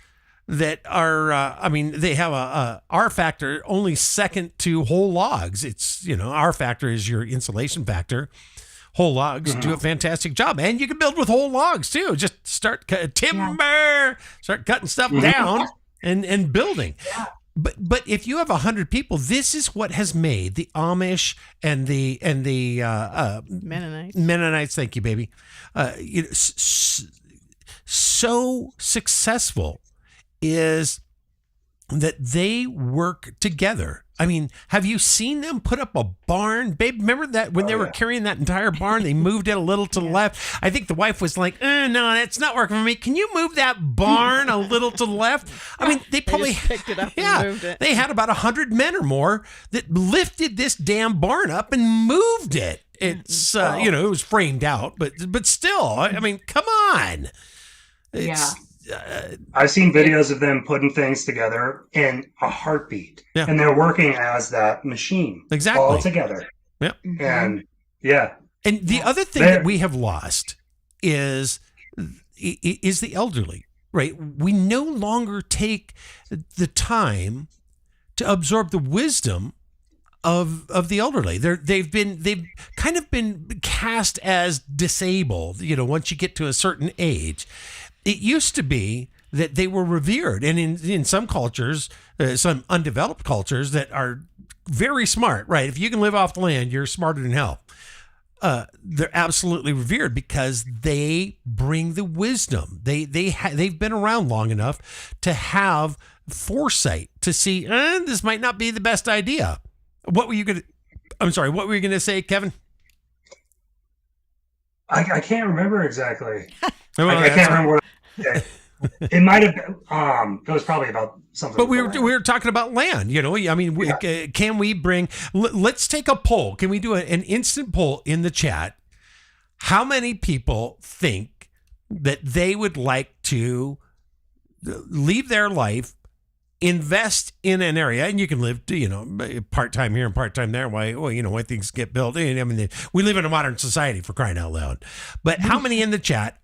Speaker 1: that are. I mean, they have a R factor only second to whole logs. It's R factor is your insulation factor. Whole logs do a fantastic job, and you can build with whole logs too. Just start timber, start cutting stuff down and building.
Speaker 4: Yeah.
Speaker 1: But if you have 100 people, this is what has made the Amish and the Mennonites. Thank you, baby. So successful is that they work together. I mean, have you seen them put up a barn? Babe, remember that when they were carrying that entire barn, they moved it a little to the left. I think the wife was like, no, that's not working for me. Can you move that barn a little to the left? I mean, they probably
Speaker 2: just picked it up and moved it.
Speaker 1: They had about 100 men or more that lifted this damn barn up and moved it. It's, it was framed out, but still, I mean, come on. It's,
Speaker 3: I've seen videos of them putting things together in a heartbeat, and they're working as that machine all together.
Speaker 1: Yeah,
Speaker 3: and
Speaker 1: and the other thing that we have lost is the elderly. Right, we no longer take the time to absorb the wisdom of the elderly. They've kind of been cast as disabled. Once you get to a certain age. It used to be that they were revered, and in some cultures, some undeveloped cultures that are very smart, right? If you can live off the land, you're smarter than hell. They're absolutely revered because they bring the wisdom. They've been around long enough to have foresight to see this might not be the best idea. What were you gonna say, Kevin?
Speaker 3: I can't remember exactly.
Speaker 1: Well,
Speaker 3: I can't remember what. It might have been. It was probably about something.
Speaker 1: But we were talking about land. I mean, can we bring? Let's take a poll. Can we do an instant poll in the chat? How many people think that they would like to leave their life, invest in an area, and you can live, part time here and part time there. Why things get built? I mean, we live in a modern society, for crying out loud. But how many in the chat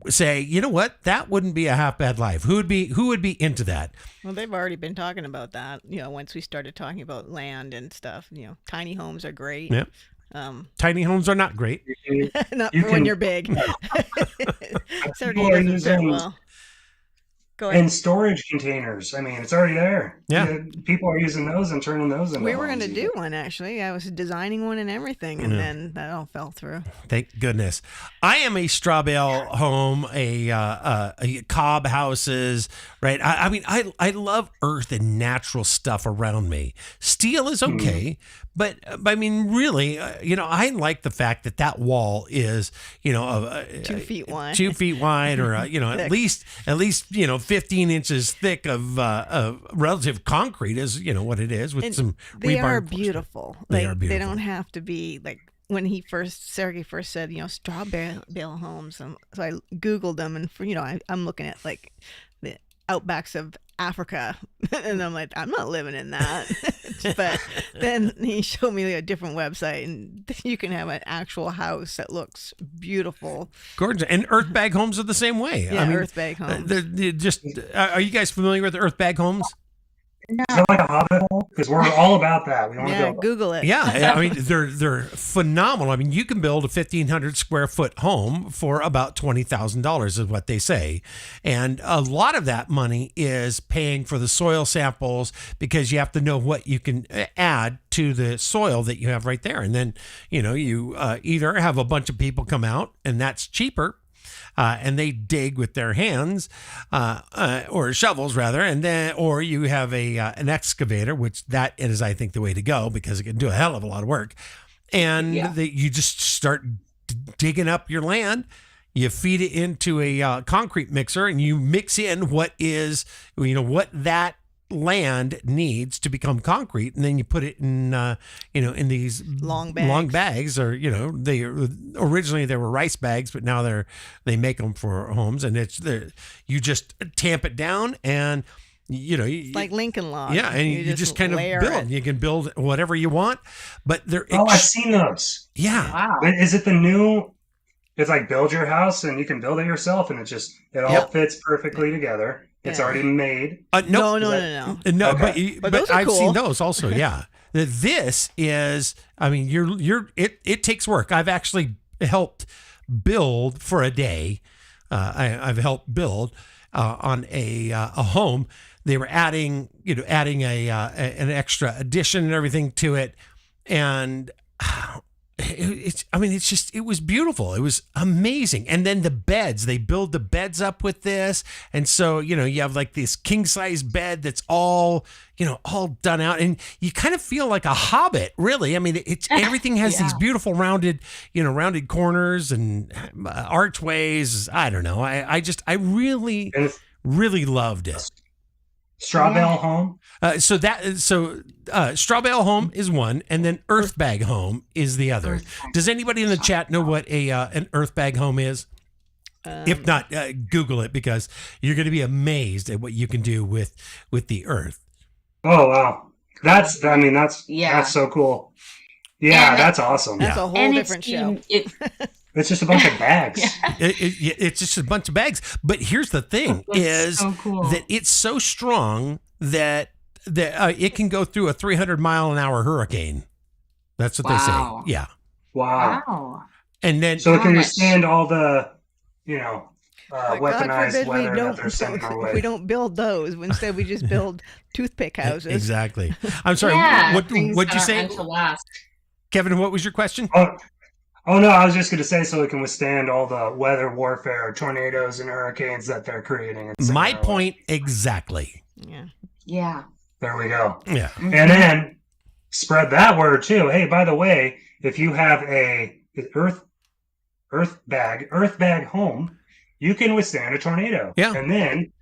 Speaker 1: say, you know what, that wouldn't be a half bad life? Who would be into that?
Speaker 2: Well, they've already been talking about that. Once we started talking about land and stuff. Tiny homes are great.
Speaker 1: Yep. Tiny homes are not great.
Speaker 2: Not when you're big. Sergey doesn't fit well. Go ahead.
Speaker 3: And storage containers. I mean, it's already there.
Speaker 1: Yeah.
Speaker 3: People are using those and turning those into
Speaker 2: We were going to
Speaker 3: homes
Speaker 2: do one, actually. I was designing one and everything, and then that all fell through.
Speaker 1: Thank goodness. I am a straw bale home, a cob houses, right? I mean, I love earth and natural stuff around me. Steel is okay, but I mean, really, I like the fact that wall is,
Speaker 2: 2 feet wide.
Speaker 1: 2 feet wide, or at least 15 inches thick of relative concrete is what it is with some rebar.
Speaker 2: They are beautiful.
Speaker 1: They are beautiful.
Speaker 2: They don't have to be like when Sergey first said, straw bale homes. So I Googled them, and I'm looking at like the outbacks of Africa, and I'm like, I'm not living in that. But then he showed me a different website, and you can have an actual house that looks beautiful,
Speaker 1: gorgeous. And earth bag homes are the same way.
Speaker 2: Yeah, earth bag homes.
Speaker 1: Are you guys familiar with earth bag homes?
Speaker 3: Is that like a hobbit hole? Because we're all about that. We want to go.
Speaker 2: Google it.
Speaker 1: Yeah, I mean, they're phenomenal. I mean, you can build a 1,500 square foot home for about $20,000 is what they say. And a lot of that money is paying for the soil samples, because you have to know what you can add to the soil that you have right there. And then, you either have a bunch of people come out, and that's cheaper, and they dig with their hands, or shovels rather, or you have an excavator, which that is, I think, the way to go, because it can do a hell of a lot of work. And you just start digging up your land. You feed it into a concrete mixer, and you mix in what that land needs to become concrete, and then you put it in in these
Speaker 2: Long
Speaker 1: bags, or they originally they were rice bags, but now they make them for homes, and you just tamp it down, and
Speaker 2: like Lincoln Log.
Speaker 1: yeah, and you just kind of
Speaker 2: layer
Speaker 1: build.
Speaker 2: it.
Speaker 1: You can build whatever you want, but
Speaker 3: I've seen those.
Speaker 1: yeah.
Speaker 4: Wow.
Speaker 3: But is it the new? It's like build your house and you can build it yourself, and it all
Speaker 1: Yep.
Speaker 3: fits perfectly together. It's
Speaker 2: Yeah.
Speaker 3: already made.
Speaker 1: No,
Speaker 2: No.
Speaker 1: no,
Speaker 3: Okay.
Speaker 1: but
Speaker 2: those are
Speaker 1: I've
Speaker 2: cool.
Speaker 1: seen those also. Yeah, this is. I mean, it takes work. I've actually helped build for a day. I've helped build on a home. They were adding an extra addition and everything to it, and it was beautiful. It was amazing. And then the beds, they build the beds up with this. And so, you have like this king size bed that's all done out, and you kind of feel like a hobbit, really. I mean, everything has these beautiful rounded corners and archways. I don't know. I really,
Speaker 3: And it's
Speaker 1: really loved it.
Speaker 3: straw bale home.
Speaker 1: Straw bale home is one, and then earth bag home is the other. Does anybody in the chat know what an earth bag home is? If not, Google it, because you're going to be amazed at what you can do with the earth.
Speaker 3: Oh wow, that's
Speaker 4: Yeah.
Speaker 3: so cool. Yeah,
Speaker 4: And
Speaker 3: that's awesome.
Speaker 2: That's a whole
Speaker 4: And
Speaker 2: different show.
Speaker 3: It's just a bunch of bags.
Speaker 1: It's just a bunch of bags. But here's the thing:
Speaker 4: That's
Speaker 1: is
Speaker 4: so cool.
Speaker 1: that it's so strong that it can go through a 300-mile-an-hour hurricane. That's what
Speaker 4: Wow.
Speaker 1: they say. Yeah,
Speaker 3: Wow.
Speaker 4: Wow.
Speaker 1: and then
Speaker 3: So it can
Speaker 4: How much?
Speaker 3: withstand all the,
Speaker 2: But God
Speaker 3: weaponized
Speaker 2: forbid
Speaker 3: weather that they're sending our way.
Speaker 2: we don't build those. Instead, we just build toothpick houses.
Speaker 1: exactly. I'm sorry.
Speaker 4: Yeah,
Speaker 1: What'd
Speaker 4: things
Speaker 1: you
Speaker 4: that are
Speaker 1: say,
Speaker 4: meant to last.
Speaker 1: Kevin? What was your question?
Speaker 3: Oh no, I was just going to say, so it can withstand all the weather warfare, tornadoes and hurricanes that they're creating. and sending
Speaker 1: My
Speaker 3: our way.
Speaker 1: point exactly.
Speaker 2: Yeah.
Speaker 4: Yeah.
Speaker 3: There we go.
Speaker 1: Yeah.
Speaker 3: And then spread that word too. Hey, by the way, if you have a earth bag home, you can withstand a tornado.
Speaker 1: Yeah.
Speaker 3: And then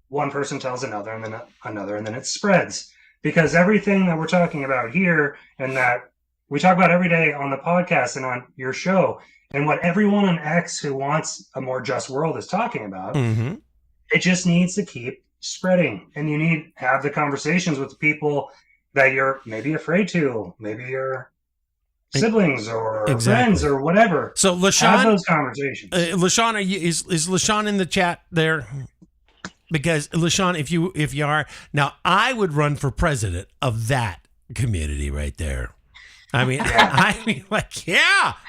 Speaker 3: one person tells another, and then another, and then it spreads. Because everything that we're talking about here, and that we talk about every day on the podcast and on your show, and what everyone on X who wants a more just world is talking about,
Speaker 1: Mm-hmm.
Speaker 3: it just needs to keep spreading. And you need to have the conversations with the people that you're maybe afraid to, maybe your siblings or
Speaker 1: Exactly.
Speaker 3: friends or whatever.
Speaker 1: So
Speaker 3: Have
Speaker 1: LaShawn,
Speaker 3: those conversations.
Speaker 1: LaShawn, is LaShawn in the chat there? Because LaShawn, if you are now, I would run for president of that community right there. I mean,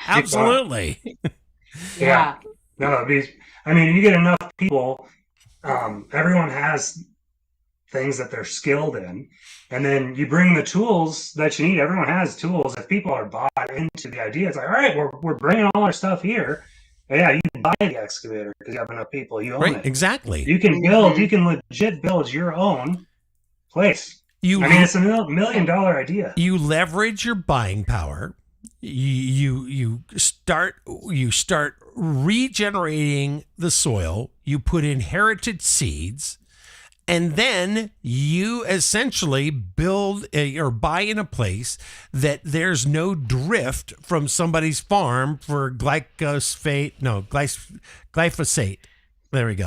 Speaker 1: absolutely.
Speaker 3: Yeah. No, you get enough people, everyone has things that they're skilled in, and then you bring the tools that you need. Everyone has tools. If people are bought into the idea, it's like, all right, we're bringing all our stuff here. And yeah, you can buy the excavator because you have enough people. You own
Speaker 1: Right,
Speaker 3: it.
Speaker 1: exactly.
Speaker 3: You can legit build your own place. It's a $1 million idea.
Speaker 1: You leverage your buying power. You start regenerating the soil. You put inherited seeds, and then you essentially build or buy in a place that there's no drift from somebody's farm for glyphosate. There we go.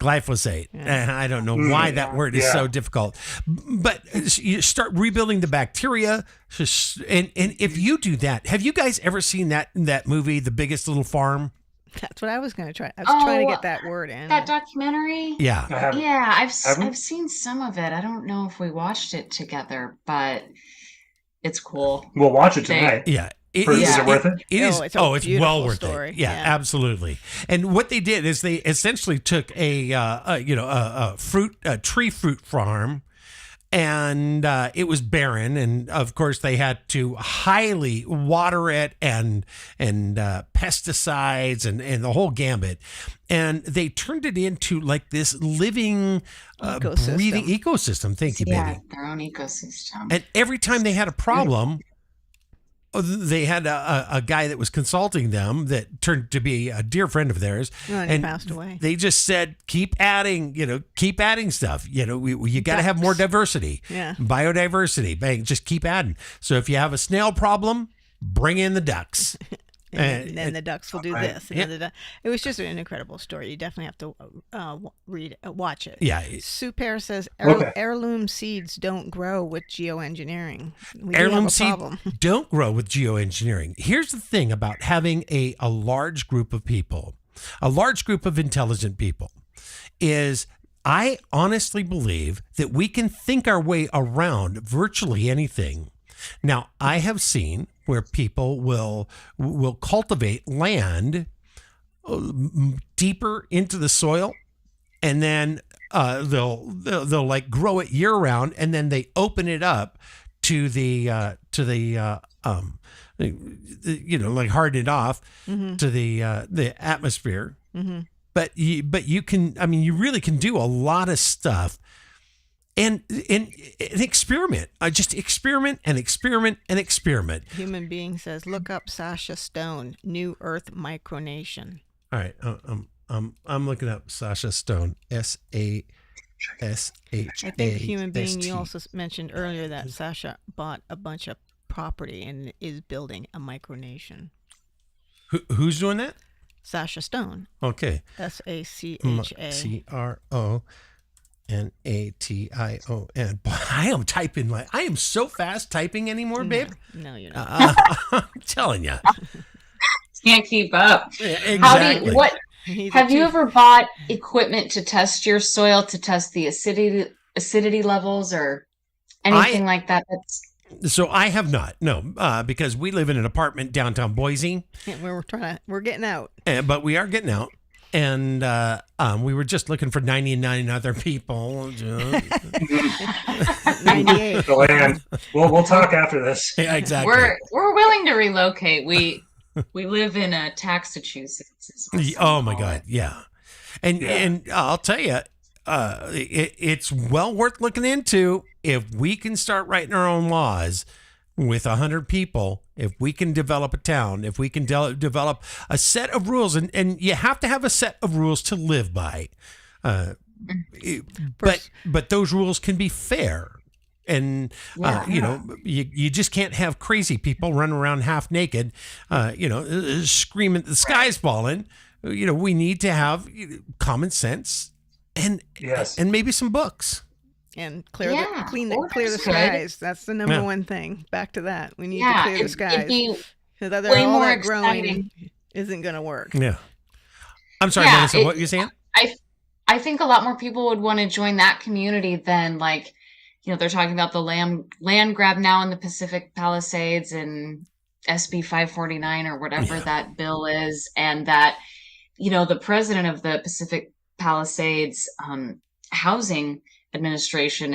Speaker 1: Glyphosate.
Speaker 2: Yeah.
Speaker 1: And I don't know why that word is so difficult. But you start rebuilding the bacteria. And if you do that, have you guys ever seen that movie, The Biggest Little Farm?
Speaker 2: That's what I was going to try. I was trying to get that word in.
Speaker 4: That documentary?
Speaker 1: Yeah.
Speaker 3: I haven't.
Speaker 4: Yeah,
Speaker 3: Haven't?
Speaker 4: I've seen some of it. I don't know if we watched it together, but it's cool.
Speaker 3: We'll watch it tonight.
Speaker 1: Yeah.
Speaker 3: Is it worth it?
Speaker 1: It is.
Speaker 2: It's a
Speaker 1: It's
Speaker 2: beautiful
Speaker 1: well worth
Speaker 2: story.
Speaker 1: it. Yeah,
Speaker 2: Yeah.
Speaker 1: absolutely. And what they did is they essentially took a tree fruit farm, and it was barren, and of course they had to highly water it and pesticides and the whole gambit, and they turned it into like this living breathing ecosystem. Thank you,
Speaker 4: Yeah,
Speaker 1: baby.
Speaker 4: their own ecosystem.
Speaker 1: And every time they had a problem, they had a guy that was consulting them that turned to be a dear friend of theirs,
Speaker 2: And he passed away.
Speaker 1: They just said, keep adding stuff. You got to have more diversity, biodiversity. Bang, just keep adding. So if you have a snail problem, bring in the ducks.
Speaker 2: And then the ducks will do this. And
Speaker 1: Yeah.
Speaker 2: then it was just an incredible story. You definitely have to watch it.
Speaker 1: Yeah.
Speaker 2: Sue Pear says
Speaker 3: Okay.
Speaker 2: heirloom seeds don't grow with geoengineering. We do
Speaker 1: Heirloom
Speaker 2: have a
Speaker 1: seeds
Speaker 2: problem.
Speaker 1: don't grow with geoengineering. Here's the thing about having a large group of people, a large group of intelligent people, is I honestly believe that we can think our way around virtually anything. Now, I have seen where people will cultivate land deeper into the soil, and then they'll like grow it year round, and then they open it up to the like harden it off to the atmosphere.
Speaker 2: Mm-hmm.
Speaker 1: But you can, I mean, you really can do a lot of stuff. And experiment. Just experiment and experiment and experiment.
Speaker 2: Human Being says, look up Sasha Stone, New Earth Micronation.
Speaker 1: All right, I'm looking up Sasha Stone, SASHA.
Speaker 2: I think Human Being, you also mentioned earlier that Sasha bought a bunch of property and is building a micronation.
Speaker 1: Who's doing that?
Speaker 2: Sasha Stone.
Speaker 1: Okay.
Speaker 2: SACHA.
Speaker 1: CRONATION. I am typing I am so fast typing anymore, babe.
Speaker 2: No, you're not.
Speaker 1: I'm telling you.
Speaker 4: Can't keep up.
Speaker 1: Yeah, exactly.
Speaker 4: Have you ever bought equipment to test your soil, to test the acidity levels or anything like that?
Speaker 1: So I have not, no, because we live in an apartment downtown Boise.
Speaker 2: Yeah, we're getting out.
Speaker 1: But we are getting out. And we were just looking for 99 other people.
Speaker 2: 98.
Speaker 3: The land. We'll talk after this.
Speaker 1: Yeah, exactly.
Speaker 4: We're willing to relocate. We live in Taxachusetts.
Speaker 1: Oh my God, yeah. And I'll tell you, it's well worth looking into. If we can start writing our own laws with 100 people, if we can develop a town, if we can develop a set of rules, and you have to have a set of rules to live by, but those rules can be fair. And, you just can't have crazy people running around half naked, screaming, the sky's falling. We need to have common sense and maybe some books.
Speaker 2: And clear the skies. That's the number one thing. Back to that. We need to clear the skies. Because
Speaker 4: way
Speaker 2: all
Speaker 4: more
Speaker 2: that
Speaker 4: exciting.
Speaker 2: growing isn't going to work.
Speaker 1: Yeah. I'm sorry, Melissa, what were you saying?
Speaker 4: I think a lot more people would want to join that community than they're talking about the land grab now in the Pacific Palisades and SB 549 or whatever that bill is. And that, the president of the Pacific Palisades housing administration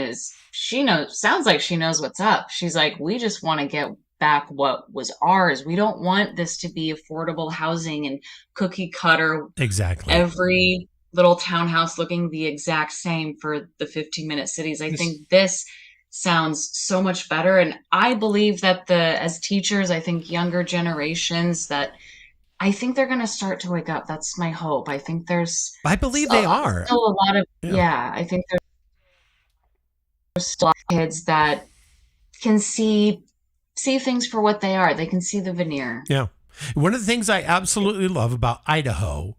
Speaker 4: sounds like she knows what's up. She's like, we just want to get back what was ours. We don't want this to be affordable housing and cookie cutter.
Speaker 1: Exactly.
Speaker 4: Every little townhouse looking the exact same for the 15-minute cities. I think this sounds so much better. And I believe that as teachers, I think younger generations I think they're going to start to wake up. That's my hope. I think
Speaker 1: I believe they are.
Speaker 4: Still a lot of, I think there's still a lot of kids that can see things for what they are. They can see the veneer.
Speaker 1: Yeah. One of the things I absolutely love about Idaho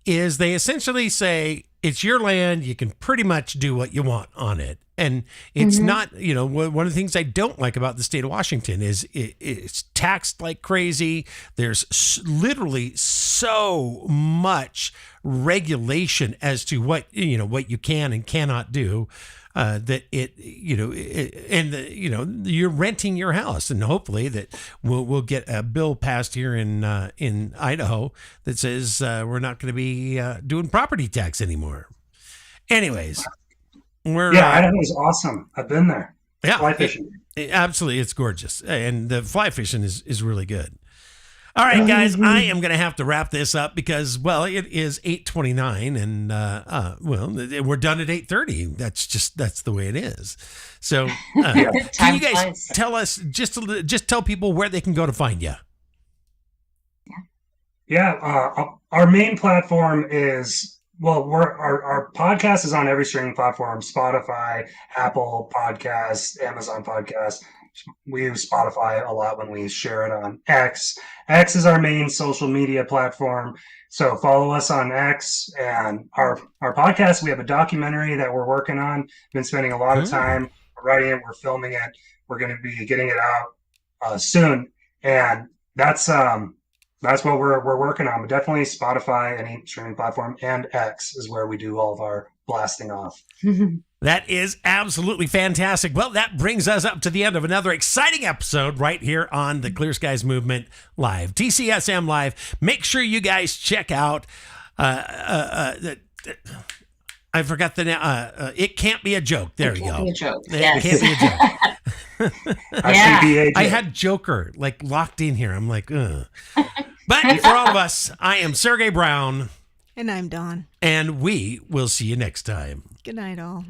Speaker 1: is they essentially say, it's your land. You can pretty much do what you want on it. And it's not, one of the things I don't like about the state of Washington is it's taxed like crazy. There's literally so much regulation as to what you can and cannot do. That you're renting your house, and hopefully that we'll get a bill passed here in Idaho that says we're not going to be doing property tax anymore. Anyways,
Speaker 3: Idaho's awesome. I've been there.
Speaker 1: Yeah,
Speaker 3: fly fishing.
Speaker 1: Absolutely, it's gorgeous, and the fly fishing is really good. All right, guys, I am going to have to wrap this up because, well, it is 8:29 and, well, we're done at 8:30. That's the way it is. So can you guys tell us, just tell people where they can go to find you?
Speaker 3: Yeah, our main platform is, well, our podcast is on every streaming platform: Spotify, Apple Podcasts, Amazon Podcasts. We use Spotify a lot when we share it on X. X is our main social media platform. So follow us on X, and our podcast. We have a documentary that we're working on. Been spending a lot of time writing it. We're filming it. We're going to be getting it out soon, and that's what we're working on. But definitely Spotify, any streaming platform, and X is where we do all of our blasting off.
Speaker 1: That is absolutely fantastic. Well, that brings us up to the end of another exciting episode right here on the Clear Skies Movement Live, TCSM Live. Make sure you guys check out, I forgot the name. It Can't Be a Joke. There you go.
Speaker 4: It Can't
Speaker 1: Be a Joke.
Speaker 3: Yeah.
Speaker 1: I had Joker like locked in here. I'm like, ugh. But for all of us, I am Serge Brown.
Speaker 2: And I'm Dawn.
Speaker 1: And we will see you next time.
Speaker 2: Good night, all.